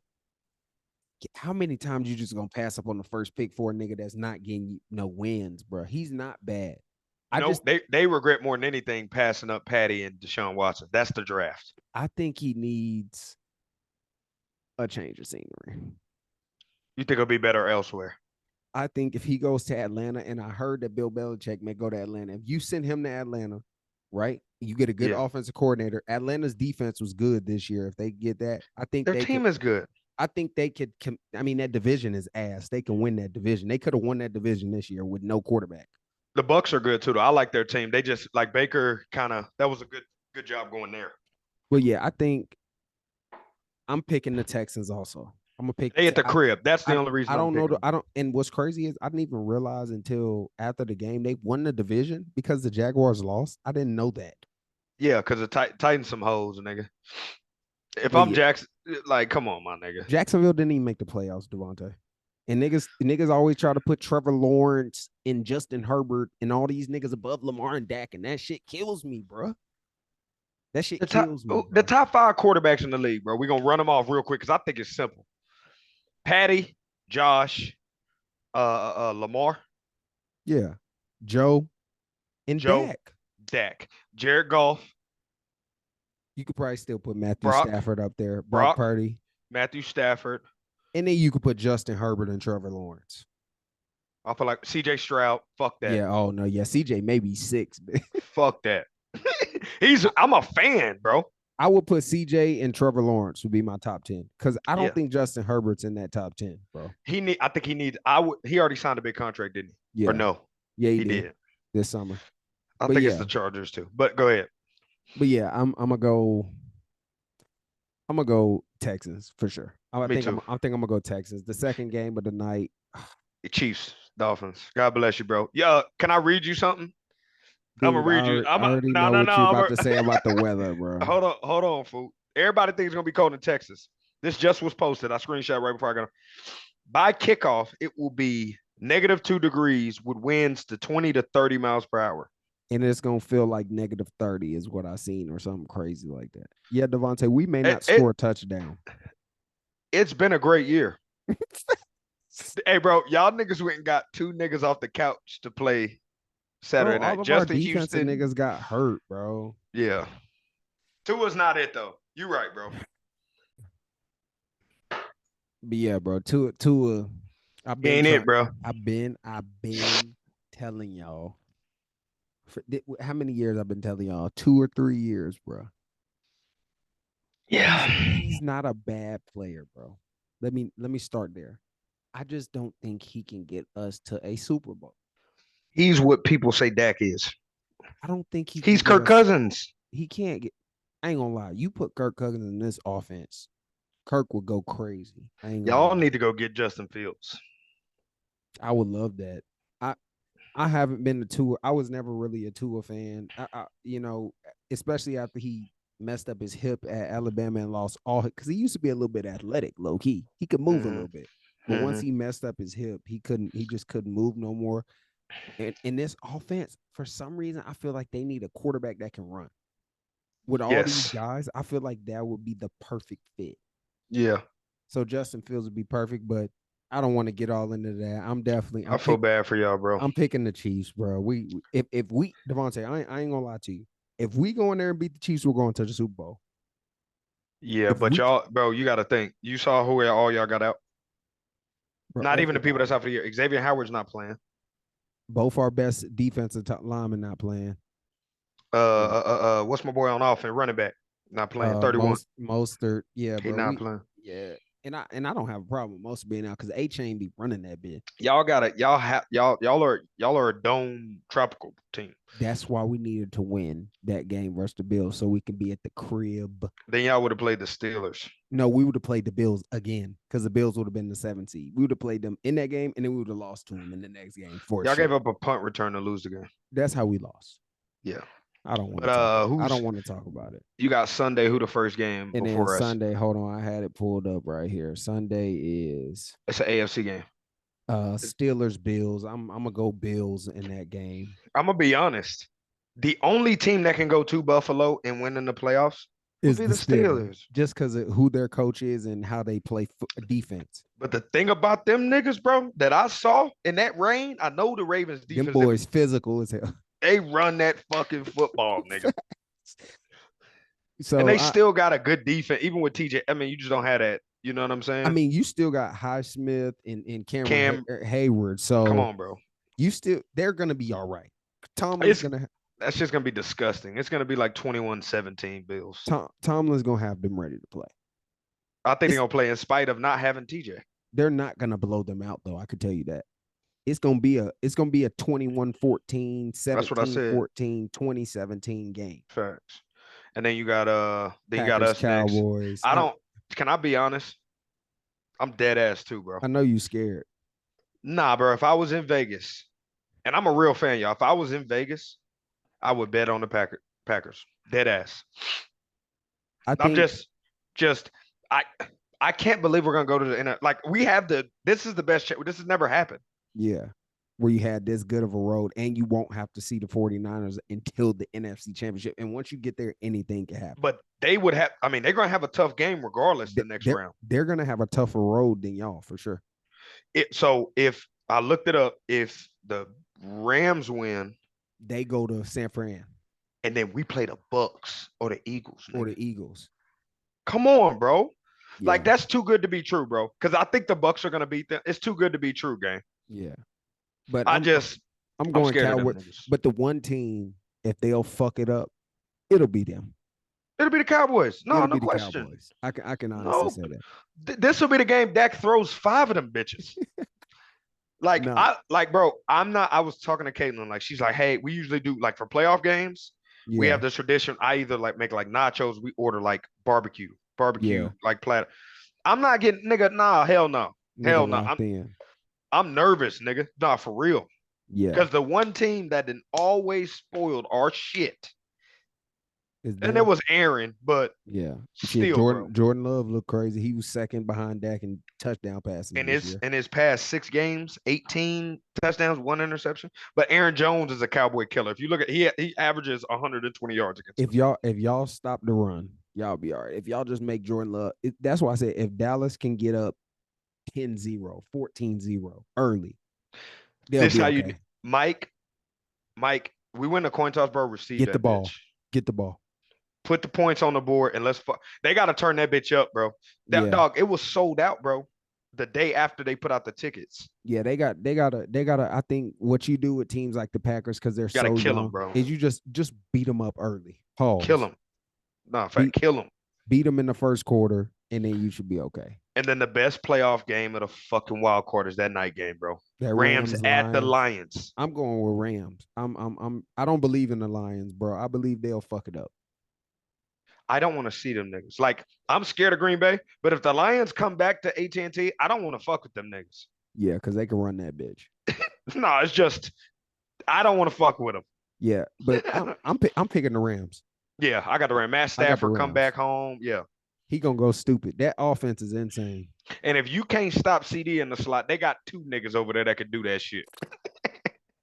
how many times you just gonna pass up on the first pick for a nigga that's not getting you no wins, bro? He's not bad. I No, just they regret more than anything passing up Patty and Deshaun Watson. That's the draft. I think he needs a change of scenery. You think it'll be better elsewhere? I think if he goes to Atlanta, and I heard that Bill Belichick may go to Atlanta. If you send him to Atlanta, right, you get a good Yeah. offensive coordinator. Atlanta's defense was good this year. If they get that, I think Their they could. team is good. I think they could. I mean, that division is ass. They can win that division. They could have won that division this year with no quarterback. The Bucks are good too, though. I like their team. They just like Baker kind of that was a good job going there. Well, yeah, I think I'm picking the Texans also. I'm gonna pick. They at the crib. That's the only reason I I'm don't know. picking them. I don't. And what's crazy is I didn't even realize until after the game they won the division because the Jaguars lost. I didn't know that. Yeah, because the Titans some hoes, nigga. If But I'm yeah, Jackson, like, come on, my nigga. Jacksonville didn't even make the playoffs, Devontae. And niggas always try to put Trevor Lawrence and Justin Herbert and all these niggas above Lamar and Dak, and that shit kills me, bro. That shit kills me, The bro. top five quarterbacks in the league, bro. We're gonna run them off real quick because I think it's simple. Patty, Josh, Lamar, Yeah, Joe and Joe, Dak. Dak, Jared Goff, You could probably still put Matthew Brock, Stafford up there, Brock Brock, Purdy, Matthew Stafford. and then you could put Justin Herbert and Trevor Lawrence. I feel like CJ Stroud. Fuck that. Yeah. Oh no. Yeah. CJ maybe six. Fuck that. I'm a fan, bro. I would put CJ and Trevor Lawrence would be my top 10 because I don't Yeah. think Justin Herbert's in that top 10, bro. I think he needs. I would. He already signed a big contract, didn't he? Or Yeah, no? yeah, he He did did. this summer. I But think it's yeah, the Chargers too. But go ahead. I'm gonna go. I'm gonna go Texans for sure. Me too. I think I'm gonna go Texans. The second game of the night. The Chiefs, Dolphins. God bless you, bro. Yeah. Can I read you something? I'm gonna Dude, read you. I already No, know no, what you're about no. to say about the weather, bro. Hold on, fool. Everybody thinks it's gonna be cold in Texas. This just was posted. I screenshot right before I got on. By kickoff, it will be -2 degrees with winds to 20 to 30 miles per hour. And it's gonna feel like -30 is what I seen, or something crazy like that. Yeah, Devontae, we may It, not it score a touchdown. it's been a great year. Hey, bro, y'all niggas went and got 2 niggas off the couch to play Bro, Saturday night. all of our Justin defensive Houston. niggas got hurt, bro. Yeah. Tua's not it though. You right, bro. But yeah, bro, Tua, I've He been ain't trying. it, bro. I've been telling y'all. How many years I've been telling y'all? 2 or 3 years, bro. Yeah. He's not a bad player, bro. Let me start there. I just don't think he can get us to a Super Bowl. He's what people say Dak is. I don't think He's Kirk Cousins. He can't get. I ain't gonna lie. You put Kirk Cousins in this offense, Kirk would go crazy. I ain't gonna Y'all lie. need to go get Justin Fields. I would love that. I I haven't been to Tua. I was never really a Tua fan. Especially after he messed up his hip at Alabama and lost all, because he used to be a little bit athletic, low key. He could move a little bit. But once he messed up his hip, he just couldn't move no more. And in this offense, for some reason, I feel like they need a quarterback that can run. With all these guys, I feel like that would be the perfect fit. Yeah. So Justin Fields would be perfect, but I don't want to get all into that. I feel bad for y'all, bro. I'm picking the Chiefs, bro. If we Devontae, I ain't gonna lie to you. If we go in there and beat the Chiefs, we're going to the Super Bowl. Yeah, but y'all, bro, you got to think. You saw who all y'all got out. Bro, Not even the people that's out for the year. Xavier Howard's not playing. Both our best defensive linemen not playing. What's my boy on offense? Running back, not playing. 31. Mostert, yeah, he bro. Not playing. Yeah, and I don't have a problem with most being out because A-Chain be running that bit. Y'all got it. Y'all are a dome tropical team. That's why we needed to win that game versus the Bills so we can be at the crib. Then y'all would have played the Steelers. No, we would have played the Bills again because the Bills would have been the 7th seed. We would have played them in that game, and then we would have lost to them in the next game. Y'all gave up a punt return to lose the game. That's how we lost. Yeah. I don't want to talk about it. You got Sunday. Who the first game and before then us? Sunday. Hold on, I had it pulled up right here. Sunday is it's an AFC game. Steelers Bills. I'm gonna go Bills in that game. I'm gonna be honest. The only team that can go to Buffalo and win in the playoffs is the Steelers, just because of who their coach is and how they play defense. But the thing about them niggas, bro, that I saw in that rain, I know the Ravens defense. Them boys physical as hell. They run that fucking football, nigga. So and they still got a good defense, even with TJ. I mean, you just don't have that. You know what I'm saying? I mean, you still got Highsmith and Cam Hayward. So come on, bro. They're gonna be all right. That's just gonna be disgusting. It's gonna be like 21-17 Bills. Tomlin's gonna have them ready to play. I think they're gonna play in spite of not having TJ. They're not gonna blow them out, though. I could tell you that. It's gonna be a 21-14, 17-14, 20-17 game. Facts. And then you got you got us Cowboys. Next. Can I be honest? I'm dead ass too, bro. I know you scared. Nah, bro. If I was in Vegas, and I'm a real fan, y'all. If I was in Vegas, I would bet on the Packers. Dead ass. I'm just I can't believe we're gonna go to the like we have this is the best. This has never happened. Yeah. Where you had this good of a road and you won't have to see the 49ers until the NFC Championship. And once you get there, anything can happen. But they would have, I mean, they're going to have a tough game regardless the next round. They're going to have a tougher road than y'all for sure. So if I looked it up, if the Rams win, they go to San Fran. And then we play the Bucks or the Eagles. Or the Eagles. Come on, bro. Yeah. Like, that's too good to be true, bro. Because I think the Bucks are going to beat them. It's too good to be true, gang. Yeah. But I'm going Cowboys. But the one team, if they'll fuck it up, It'll be them. It'll be the Cowboys. No, It'll no be the question. Cowboys. I can honestly No, say that. this will be the game Dak throws 5 of them bitches. Like No. bro, I'm not. I was talking to Caitlin. Like she's like, hey, we usually do like for playoff games. We Yeah. have this tradition. I either like make like nachos. We order like Yeah. barbecue like platter. I'm not getting nigga. Nah, hell no, Nigga hell no. locked in. I'm nervous, nigga. Nah, for real. Yeah. Because the one team that didn't always spoiled our shit, It's and it them. was Aaron, but Yeah. Shit, still, bro. Jordan Love looked crazy. He was second behind Dak in touchdown passes In this his year. in his past 6 games, 18 touchdowns, 1 interception. But Aaron Jones is a Cowboy killer. If you look at he averages 120 yards against them. If y'all stop the run, y'all be all right. If y'all just make Jordan Love, that's why I said if Dallas can get up 10-0, 14-0 early, they'll This be how you okay. Mike, Mike, we win the coin toss, bro. Receive Get the that ball. bitch. Get the ball. Put the points on the board and they gotta turn that bitch up, bro. That Yeah. dog, it was sold out, bro. The day after they put out the tickets. Yeah, they gotta. I think what you do with teams like the Packers, because they're You gotta so kill them, young, bro. is you just beat them up early. Kill Pause. them. No, in fact, Beat kill them. beat them in the first quarter, and then you should be okay. And then the best playoff game of the fucking wild card is that night game, bro. That Rams Rams at the Lions. Lions. I'm going with Rams. I don't believe in the Lions, bro. I believe they'll fuck it up. I don't want to see them niggas. Like, I'm scared of Green Bay, but if the Lions come back to AT&T, I don't want to fuck with them niggas. Yeah, because they can run that bitch. No, it's just I don't want to fuck with them. Yeah, but I'm picking the Rams. Yeah, I got the Rams. Matt I got the Stafford come Rams. back home. Yeah. He gonna go stupid. That offense is insane. And if you can't stop CD in the slot, they got 2 niggas over there that can do that shit.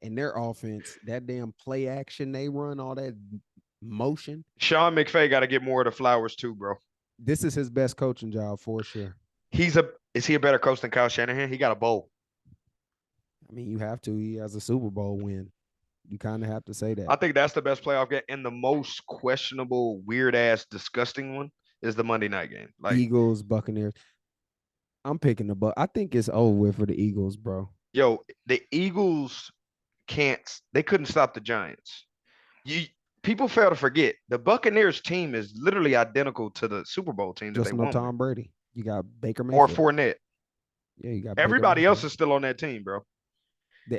And their offense, that damn play action they run, all that motion. Sean McVay got to get more of the flowers too, bro. This is his best coaching job for sure. Is he a better coach than Kyle Shanahan? He got a bowl. I mean, you have to. He has a Super Bowl win. You kind of have to say that. I think that's the best playoff game. And the most questionable, weird ass, disgusting one is the Monday night game. Like, Eagles, Buccaneers. I'm picking the Buck. I think it's over with for the Eagles, bro. yo, the Eagles they couldn't stop the Giants. You people fail to forget the Buccaneers team is literally identical to the Super Bowl team that Just they no won with. Tom Brady. You got Baker Or Mayfield. Fournette. Yeah, you got Baker Everybody else Mayfield. is still on that team, bro.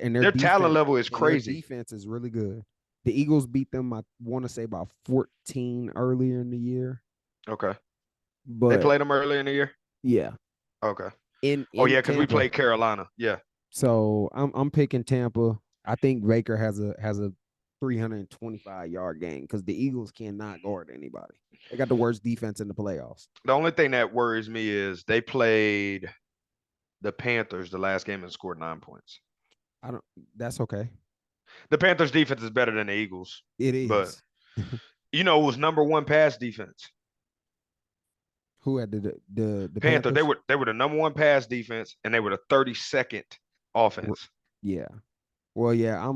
And Their talent level is their crazy. defense is really good. The Eagles beat them, I want to say, about 14 earlier in the year. Okay. But They played them earlier in the year? yeah. Okay. In Oh, yeah, because we Tampa. played Carolina. Yeah. So I'm picking Tampa. I think Baker has a 325-yard game because the Eagles cannot guard anybody. They got the worst defense in the playoffs. The only thing that worries me is they played the Panthers the last game and scored 9 points. That's okay. The Panthers defense is better than the Eagles. It is. But it was number one pass defense. Who had the Panthers? Panthers? They were the number one pass defense, and they were the 32nd offense. Yeah. Well, yeah,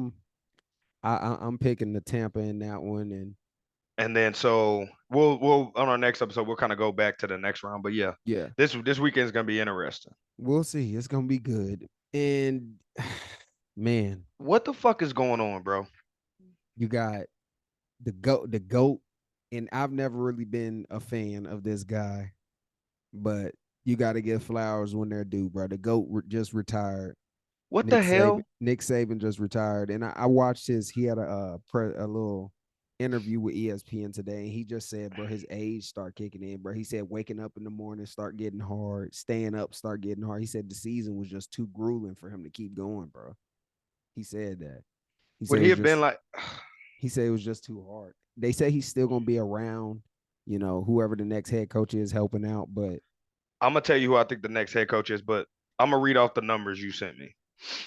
I'm picking the Tampa in that one, and then so we'll on our next episode we'll kind of go back to the next round. But yeah, this weekend is gonna be interesting. We'll see. It's gonna be good. And man, what the fuck is going on, bro? You got the goat, and I've never really been a fan of this guy, but you got to give flowers when they're due, bro. The goat just retired. What the hell? Nick Saban just retired, and I watched he had a little interview with ESPN today, and he just said, bro, his age start kicking in, bro. He said waking up in the morning start getting hard, staying up start getting hard. He said the season was just too grueling for him to keep going, bro. He said that. Would he have been like? He said it was just too hard. They say he's still gonna be around, whoever the next head coach is helping out. But I'm gonna tell you who I think the next head coach is, but I'm gonna read off the numbers you sent me.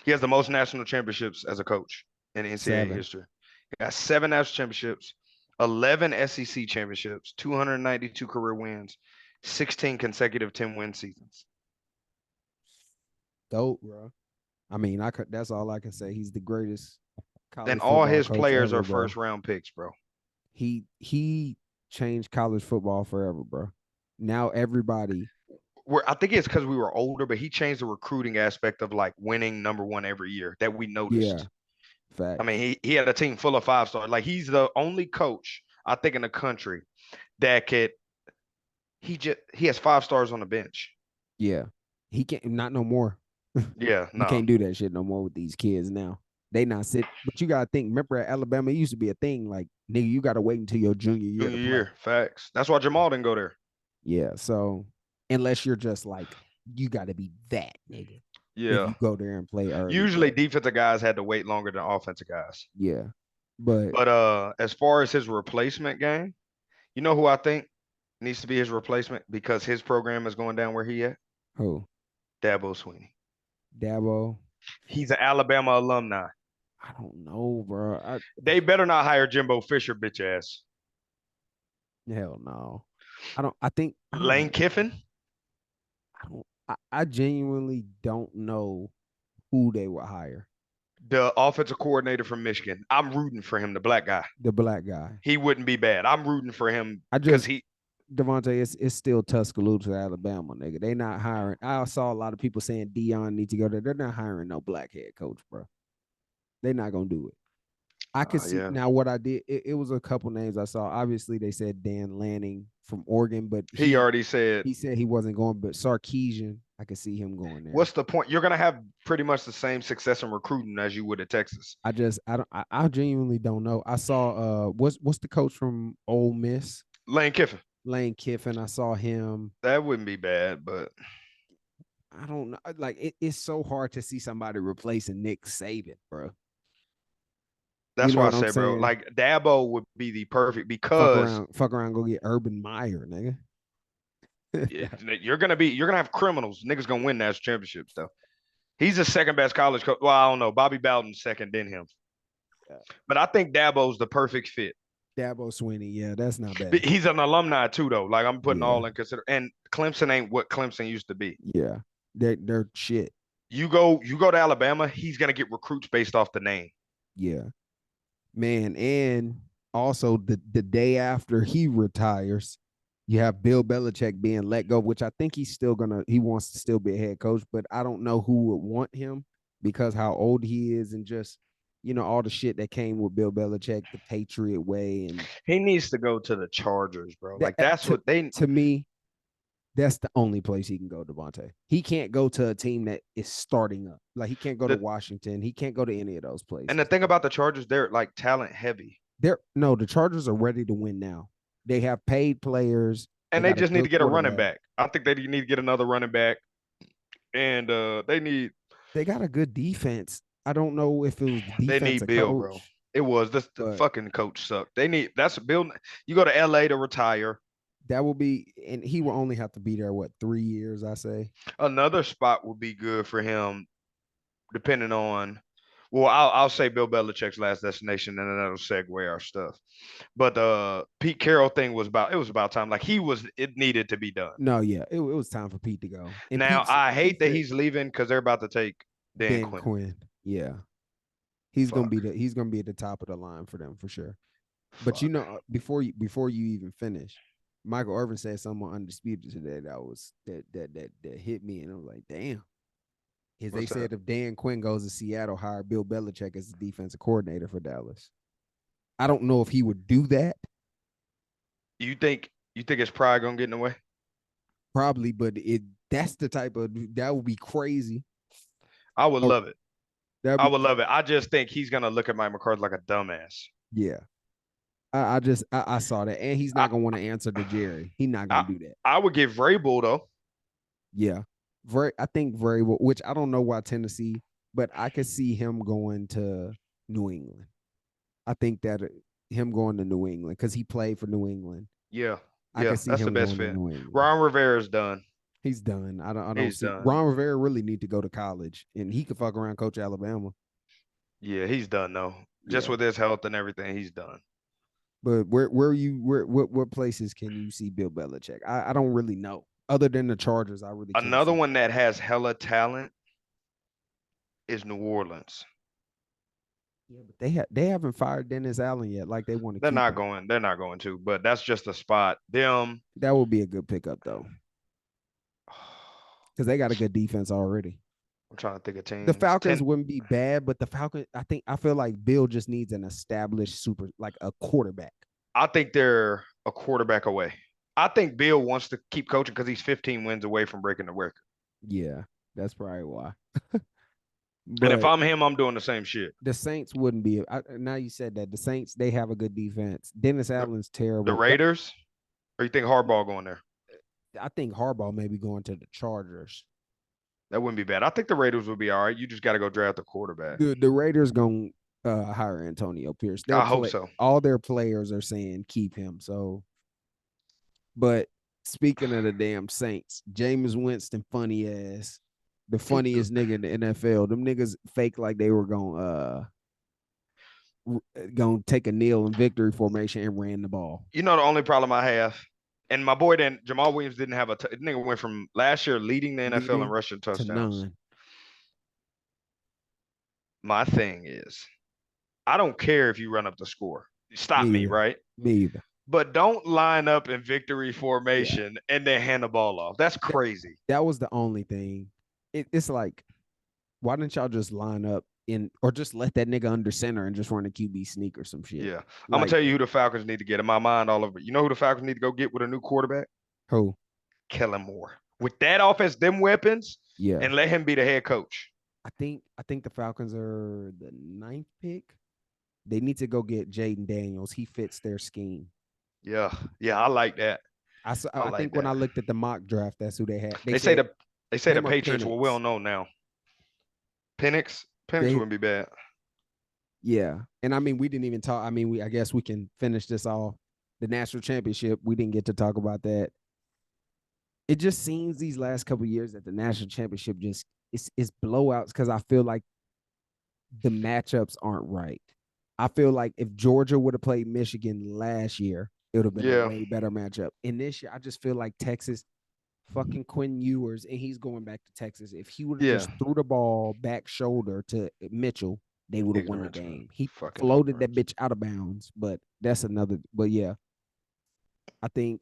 He has the most national championships as a coach in NCAA history. He got 7 national championships, 11 SEC championships, 292 career wins, 16 consecutive 10-win seasons. Dope, bro. I mean, that's all I can say. He's the greatest. And all his players are first-round picks, bro. He changed college football forever, bro. Now everybody. I think it's because we were older, but he changed the recruiting aspect of like winning number one every year that we noticed. Yeah, fact. I mean, he had a team full of 5-stars. Like he's the only coach I think in the country that could he has 5 stars on the bench. Yeah. He can't not no more. Yeah, You no. can't do that shit no more with these kids now. They not sit, but you gotta think. Remember at Alabama, it used to be a thing. Like nigga, you gotta wait until your junior year Junior to play. year, facts. That's why Jamal didn't go there. Yeah. So unless you're just like you gotta be that nigga if Yeah. you go there and play early. Usually But defensive guys had to wait longer than offensive guys. yeah. But But as far as his replacement game, you know who I think needs to be his replacement because his program is going down where he at? who? Dabo Sweeney. Dabo. He's an Alabama alumni. I don't know, bro. They better not hire Jimbo Fisher, bitch ass. Hell no. I don't. I think I don't Lane know. Kiffin, I don't. I genuinely don't know who they will hire. the offensive coordinator from Michigan. I'm rooting for him, the black guy. The black guy. He wouldn't be bad. I'm rooting for him I because just he Devontae, it's still Tuscaloosa, Alabama, nigga. They not hiring. I saw a lot of people saying Dion needs to go there. They're not hiring no black head coach, bro. They're not gonna do it. I could see yeah. now what I did. It was a couple names I saw. Obviously, they said Dan Lanning from Oregon, but He already said, he said he wasn't going. But Sarkeesian, I could see him going there. what's the point? You're gonna have pretty much the same success in recruiting as you would at Texas. I genuinely don't know. I saw what's the coach from Ole Miss? Lane Kiffin. Lane Kiffin. I saw him. That wouldn't be bad, but I don't know. Like it's so hard to see somebody replacing Nick Saban, bro. You that's know why I what I'm say, bro, saying? like Dabo would be the perfect because Fuck around, go get Urban Meyer, nigga. you're gonna have criminals. Niggas gonna win national championships though. He's the second best college coach. Well, I don't know. Bobby Bowden's second, then him. But I think Dabo's the perfect fit. Dabo Sweeney, yeah, that's not bad. He's an alumni too, though. Like I'm putting Yeah, all in consider. And Clemson ain't what Clemson used to be. yeah, they're shit. You go to Alabama, he's gonna get recruits based off the name. Yeah, man, and also the day after he retires, you have Bill Belichick being let go, which I think he wants to still be a head coach, but I don't know who would want him because how old he is and just all the shit that came with Bill Belichick, the Patriot way, and He needs to go to the Chargers, bro. that Like that's what they. to me, that's the only place he can go, Devontae. He can't go to a team that is starting up. Like he can't go to The, Washington. He can't go to any of those and the places. thing about the Chargers, they're like talent heavy, The Chargers are ready to win now. They have paid players. They and they got a just need to good get a running quarterback. back. I think they need to get another running back, and they need They got a good defense. I don't know if it was the they need defensive Bill, bro. coach, It was this the but fucking coach sucked. They need that's Bill. You go to LA to retire. that will be, and he will only have to be there, 3 years, I say. Another spot would be good for him, depending on. Well, I'll say Bill Belichick's last destination, and then that'll segue our stuff. But the Pete Carroll thing was about time. Like it needed to be done. No, yeah, it was time for Pete to go. And Now I hate Pete that said he's leaving because they're about to take Dan Dan Quinn. Quinn. Yeah. Fuck. He's gonna be at the top of the line for them for sure. But Fuck. before you even finish, Michael Irvin said something on Undisputed today that hit me, and I was like, damn. They What's that? said if Dan Quinn goes to Seattle, hire Bill Belichick as the defensive coordinator for Dallas. I don't know if he would do that. You think his pride gonna get in the way? Probably, but that's the type of that would be crazy. I would Oh, love it. that'd I be would love it. I just think he's gonna look at Mike McCarthy like a dumbass. yeah. I saw that, and he's I not gonna want to answer to Jerry. He's not I, gonna do that. I would give Vrabel though. Yeah, I think very well. Which I don't know why Tennessee, but I could see him going to New England. I think that him going to New England because he played for New England. Yeah, I yeah, can see that's the him best going to fit. New England. Ron Rivera's done. He's done. I don't He's see done. Ron Rivera really need to go to college, and he could fuck around coach Alabama. Yeah, he's done though. Just Yeah, with his health and everything, he's done. but what places can you see Bill Belichick? I don't really know. Other than the Chargers, I really can't Another see. one that has hella talent is New Orleans. Yeah, but they haven't fired Dennis Allen yet. Like they want to They're keep not him. going. They're not going to. But that's just a spot. Them. That would be a good pickup though, because they got a good defense already. I'm trying to think of The teams. Falcons wouldn't be bad, but the Falcons, I feel like Bill just needs an established like a quarterback. I think they're a quarterback away. I think Bill wants to keep coaching because he's 15 wins away from breaking the record. Yeah, that's probably why. And if But I'm him, I'm doing the same shit. the Saints wouldn't be. Now you said that the Saints they have a good defense. Dennis The, Allen's the terrible. Raiders, or you think Harbaugh going there? I think Harbaugh may be going to the Chargers. That wouldn't be bad. I think the Raiders would be all right. You just got to go draft a quarterback. The Raiders going hire Antonio Pierce. I hope so. All their players are saying keep him. So, but speaking of the damn Saints, Jameis Winston, funny ass, the funniest nigga in the NFL. Them niggas fake like they were gonna take a kneel in victory formation and ran the ball. You know the only problem I have, and my boy didn't. Jamal Williams didn't have nigga went from last year leading the NFL in Leading rushing to touchdowns. none. My thing is, I don't care if you run up the score. Stop Me me, either. right? Me either. But don't line up in victory Yeah. formation and then hand the ball off. That's crazy. That was the only thing. It's like, why didn't y'all just line up in or just let that nigga under center and just run a QB sneak or some shit? Yeah. I'm gonna tell you who the Falcons need to get. In my mind, all over. You know who the Falcons need to go get with a new quarterback? Who? Kellen Moore. With that offense, them weapons, Yeah. and let him be the head coach. I think the Falcons are the 9th pick. They need to go get Jaden Daniels. He fits their scheme. Yeah, I like that. I like think that. when I looked at the mock draft, that's who they had. They say the Patriots. Penix. Well, we don't know now. Penix wouldn't be bad. Yeah, and I mean we didn't even talk. I mean I guess we can finish this off. The national championship. We didn't get to talk about that. It just seems these last couple of years that the national championship just it's blowouts because I feel like the matchups aren't right. I feel like if Georgia would have played Michigan last year, it would have been a way better matchup. And this year, I just feel like Texas, fucking Quinn Ewers, and he's going back to Texas. If he would have just threw the ball back shoulder to Mitchell, they would have won the game. He floated that bitch out of bounds, but that's another. But yeah, I think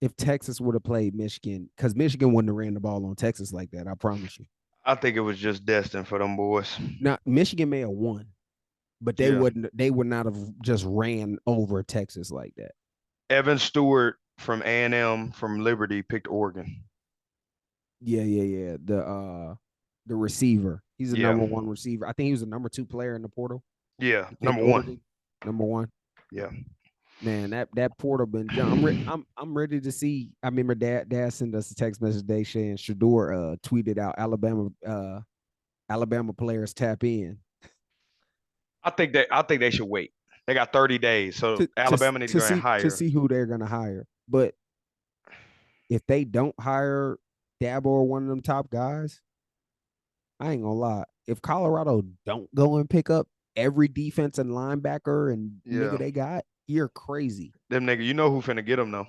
if Texas would have played Michigan, because Michigan wouldn't have ran the ball on Texas like that, I promise you. I think it was just destined for them boys. Now, Michigan may have won, but they wouldn't. They would not have just ran over Texas like that. Evan Stewart from A&M from Liberty picked Oregon. Yeah. The receiver. He's the number 1 receiver. I think he was the number 2 player in the portal. Yeah, number 1. Number 1. Yeah. Man, that portal been done. I'm ready to see. I remember Dad sent us a text message today saying Shador tweeted out Alabama players tap in. I think they should wait. They got 30 days, so Alabama needs to go and hire to see who they're going to hire. But if they don't hire Dabo or one of them top guys, I ain't gonna lie. If Colorado don't go and pick up every defense and linebacker and nigga they got, you're crazy. Them nigga, you know who finna get them though?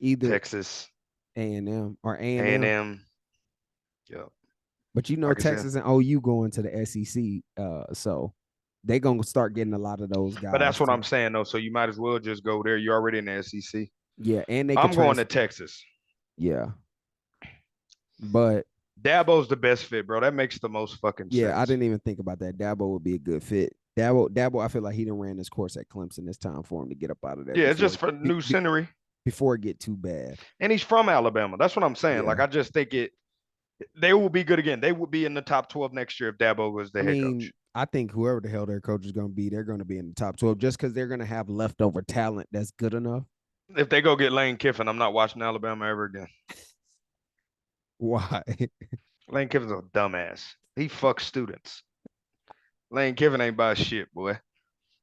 Either Texas, A&M or A&M. Yep. But you know Texas and OU going to the SEC, so they gonna start getting a lot of those guys. But that's what I'm saying though. So you might as well just go there. You're already in the SEC. Yeah, and I'm going to Texas. Yeah, but Dabo's the best fit, bro. That makes the most fucking sense. Yeah, I didn't even think about that. Dabo would be a good fit. Dabo, I feel like he done ran his course at Clemson. It's time for him to get up out of there. Yeah, it's just for new scenery. Before it get too bad. And he's from Alabama. That's what I'm saying. Yeah. Like, I just think they will be good again. They would be in the top 12 next year if Dabo was the head coach. I think whoever the hell their coach is going to be, they're going to be in the top 12 just because they're going to have leftover talent that's good enough. If they go get Lane Kiffin, I'm not watching Alabama ever again. Why? Lane Kiffin's a dumbass. He fucks students. Lane Kiffin ain't by shit, boy.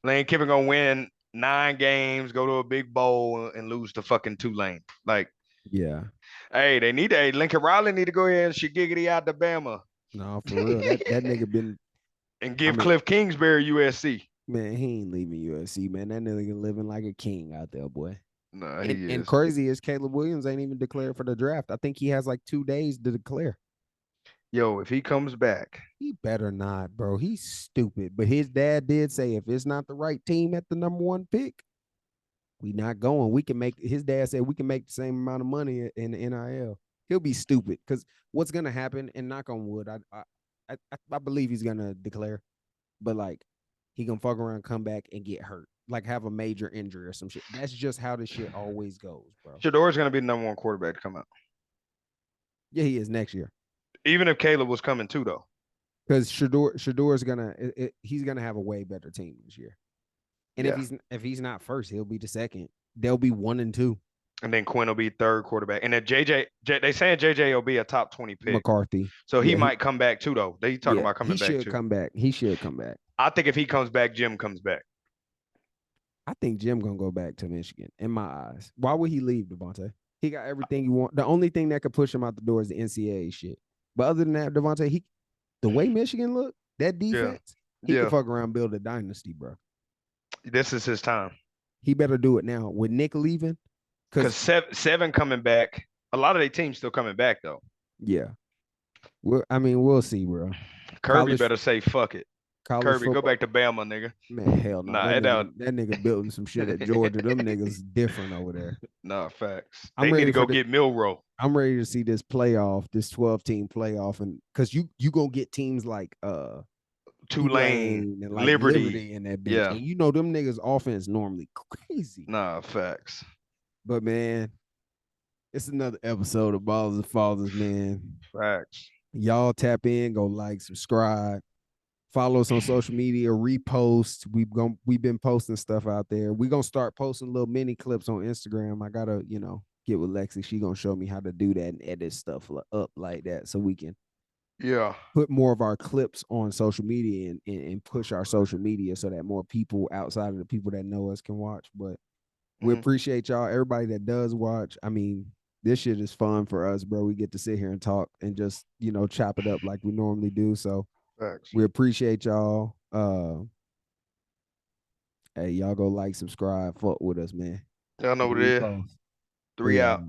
Lane Kiffin gonna win 9 games, go to a big bowl, and lose to fucking Tulane. Like, yeah. Hey, Lincoln Riley need to go ahead and giggity out to Bama. No, for real. That nigga been and give Cliff Kingsbury USC. Man, he ain't leaving USC, man. That nigga living like a king out there, boy. No, he is. And crazy is Caleb Williams ain't even declared for the draft. I think he has like 2 days to declare. Yo, if he comes back. He better not, bro. He's stupid. But his dad did say if it's not the right team at the number 1 pick, we not going. We can make, his dad said we can make the same amount of money in the NIL. He'll be stupid because what's going to happen, and knock on wood, I believe he's going to declare, but like he going to fuck around, come back and get hurt. like have a major injury or some shit. That's just how this shit always goes, bro. Shador's gonna be the number one quarterback to come out. Yeah, he is next year. Even if Caleb was coming too, though. Because Shador's gonna he's gonna have a way better team this year. And Yeah. if he's not first, he'll be the second. They'll be 1 and 2. And then Quinn will be third quarterback. And then they saying JJ will be a top 20 pick. McCarthy. So he Yeah, might come back too, though. They talking about he coming back should too. come back. He should come back. I think if he comes back, Jim comes back. I think Jim gonna go back to Michigan. In my eyes, why would he leave, Devontae? He got everything he want. The only thing that could push him out the door is the NCAA shit. But other than that, Devontae, the way Michigan look, that defense, he Yeah. could fuck around, build a dynasty, bro. This is his time. He better do it now. With Nick leaving, because seven coming back. A lot of their teams still coming back though. Yeah. We'll see, bro. Kirby better say fuck it. Kirby, football. go back to Bama, nigga. Man, hell no. That nigga building some shit at Georgia. Them niggas different over there. Nah, facts. They need to go get Milroe. I'm ready to see this playoff, this 12-team playoff, and because you gonna get teams like Tulane and like Liberty in that bitch. Yeah. And you know them niggas offense normally crazy. Nah, facts. But man, it's another episode of Ballers and Fathers, man. Facts. Y'all tap in, go like, subscribe, follow us on social media, repost. We've been posting stuff out there. We're gonna start posting little mini clips on Instagram. I gotta, get with Lexi. She gonna show me how to do that and edit stuff up like that so we can put more of our clips on social media and push our social media so that more people outside of the people that know us can watch. But we appreciate y'all, everybody that does watch. I mean, this shit is fun for us, bro. We get to sit here and talk and just, chop it up like we normally do. So we appreciate y'all. Hey, y'all go like, subscribe, fuck with us, man. Y'all know what it is. 3 out.